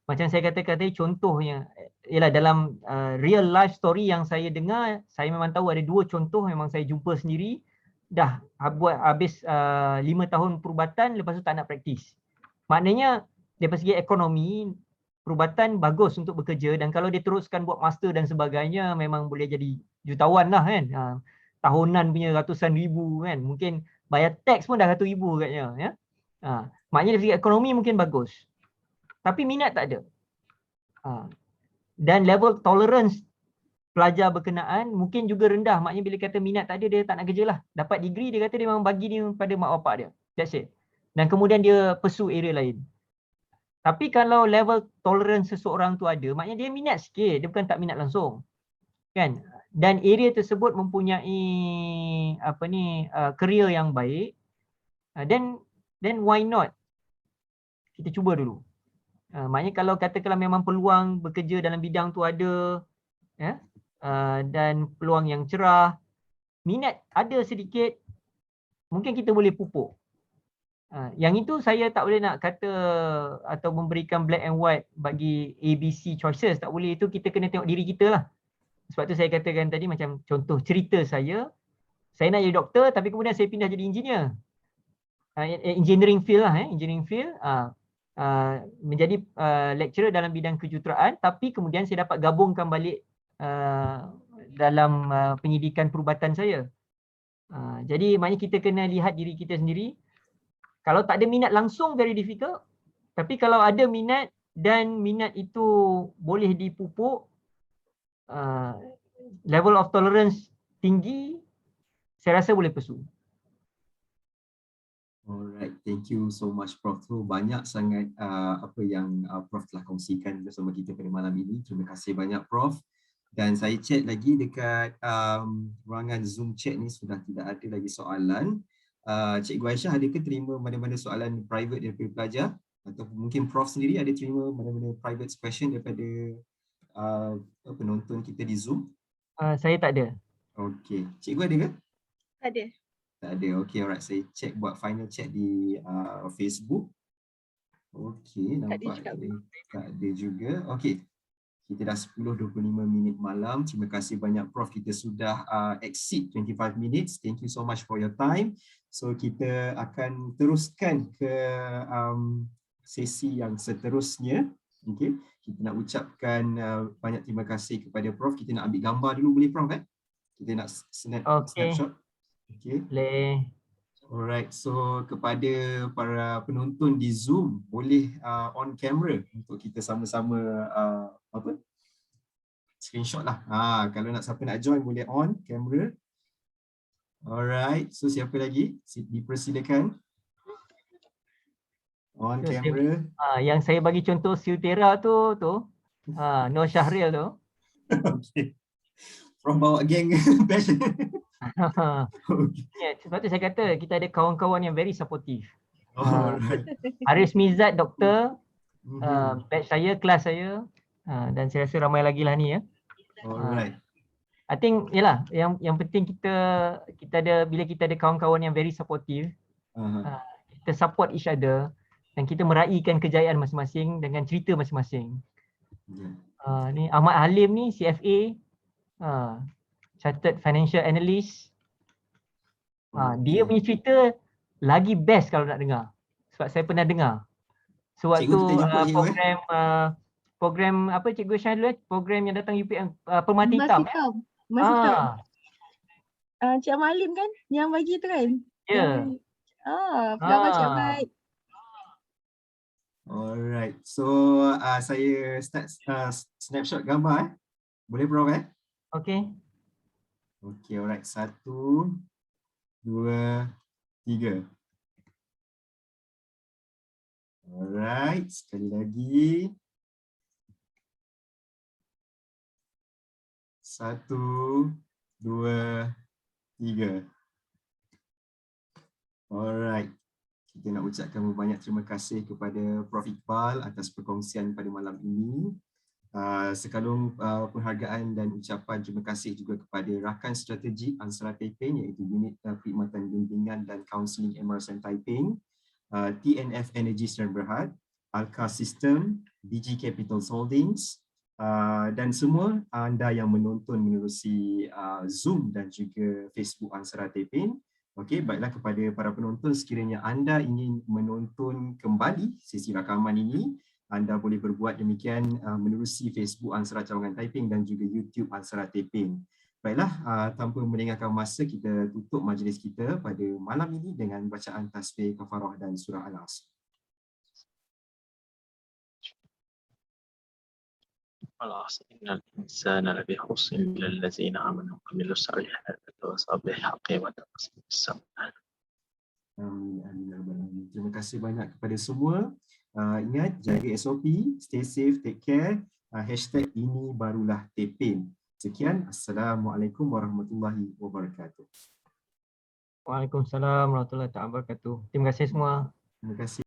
Macam saya katakan tadi, contohnya, dalam real life story yang saya dengar, saya memang tahu ada 2 contoh memang saya jumpa sendiri, dah buat habis 5 tahun perubatan, lepas tu tak nak praktis. Maknanya, dari segi ekonomi, perubatan bagus untuk bekerja dan kalau dia teruskan buat master dan sebagainya, memang boleh jadi jutawan lah kan. Tahunan punya ratusan ribu kan, mungkin bayar tax pun dah ratus ribu katnya. Ya? Maknanya dari segi ekonomi mungkin bagus. Tapi minat tak ada. Dan level tolerance pelajar berkenaan mungkin juga rendah. Maknanya bila kata minat tak ada, dia tak nak kerja lah. Dapat degree, dia kata dia memang bagi ni pada mak bapak dia. That's it. Dan kemudian dia pursue area lain. Tapi kalau level tolerance seseorang tu ada, maknanya dia minat sikit. Dia bukan tak minat langsung. Kan? Dan area tersebut mempunyai career yang baik. Then why not? Kita cuba dulu. Maknanya kalau katakanlah memang peluang bekerja dalam bidang tu ada, dan peluang yang cerah, minat ada sedikit, mungkin kita boleh pupuk. Yang itu saya tak boleh nak kata atau memberikan black and white bagi ABC choices, tak boleh. Itu kita kena tengok diri kita lah. Sebab tu saya katakan tadi macam contoh cerita saya nak jadi doktor tapi kemudian saya pindah jadi engineer. Engineering field lah, engineering field. Menjadi lecturer dalam bidang kejuruteraan, tapi kemudian saya dapat gabungkan balik dalam penyidikan perubatan saya. Jadi maknanya kita kena lihat diri kita sendiri. Kalau tak ada minat langsung, very difficult. Tapi kalau ada minat dan minat itu boleh dipupuk, level of tolerance tinggi, saya rasa boleh pursue. Alright, thank you so much Prof. So, banyak sangat apa yang Prof telah kongsikan bersama kita pada malam ini. Terima kasih banyak Prof. Dan saya cek lagi dekat ruangan Zoom chat ni sudah tidak ada lagi soalan. Cikgu Aisyah, adakah terima mana-mana soalan private daripada pelajar? Atau mungkin Prof sendiri ada terima mana-mana private question daripada penonton kita di Zoom? Saya tak ada. Okey. Cikgu ada ke? Tak ada. Tak ada. Okey, alright. Saya check, buat final check di Facebook. Okey, Tak ada nampak juga. tak ada juga. Okey. Kita dah 10:25 minit malam. Terima kasih banyak Prof. Kita sudah exceed 25 minutes. Thank you so much for your time. So kita akan teruskan ke sesi yang seterusnya. Okey. Kita nak ucapkan banyak terima kasih kepada Prof. Kita nak ambil gambar dulu, boleh Prof? Kita nak snapshot. Okey. Boleh. Alright, so kepada para penonton di Zoom, boleh on camera untuk kita sama-sama screenshot lah. Kalau siapa nak join boleh on camera. Alright, so siapa lagi? Dipersilakan. On camera. Yang saya bagi contoh Siltera tu Nur Syahril tu. Okay. From bawa geng batch. Yeah, sebab tu saya kata kita ada kawan-kawan yang very supportive. Alright. Haris Mizat doktor, batch saya, kelas saya, dan saya rasa ramai lagi lah ni ya. Alright. I think yalah yang penting kita ada, bila kita ada kawan-kawan yang very supportive, kita support each other dan kita meraihkan kejayaan masing-masing dengan cerita masing-masing. Ni Ahmad Halim ni CFA, Chartered Financial Analyst. Dia punya cerita lagi best kalau nak dengar. Sebab saya pernah dengar. Sewaktu program apa Cikgu Syahid, program yang datang UPM Permata Hitam. Cik Ahmad Halim kan yang bagi tu kan? Ya. Pelajar Cik Ahmad. Alright. So saya start snapshot gambar Boleh Prof Okay. Okay, alright. 1, 2, 3. Alright, sekali lagi. 1, 2, 3. Alright. Kita nak ucapkan banyak terima kasih kepada Prof Iqbal atas perkongsian pada malam ini. Sekalung penghargaan dan ucapan terima kasih juga kepada rakan strategi Ansara Taiping iaitu Unit Perkhidmatan Bimbingan dan Kaunseling MRSM Taiping, TNF Energy Sdn Bhd, Alka System, BG Capital Holdings, dan semua anda yang menonton menerusi Zoom dan juga Facebook Ansara Taiping. Okey, baiklah kepada para penonton, sekiranya anda ingin menonton kembali sesi rakaman ini, anda boleh berbuat demikian menerusi Facebook Ansara Cawangan Taiping dan juga YouTube Ansara Taiping. Baiklah, tanpa melengahkan masa, kita tutup majlis kita pada malam ini dengan bacaan tasbih kafarah dan surah Al-Asr. Al-Asr innal insana lafi khusr illa allazina amanu wa amilus salihati wa tawasaw bil haqqi wa tawasaw bis sabr. Amin. Terima kasih banyak kepada semua. Ingat, jaga SOP, stay safe, take care. #ini barulah Taiping. Sekian, Assalamualaikum warahmatullahi wabarakatuh. Waalaikumsalam warahmatullahi wabarakatuh. Terima kasih semua. Terima kasih.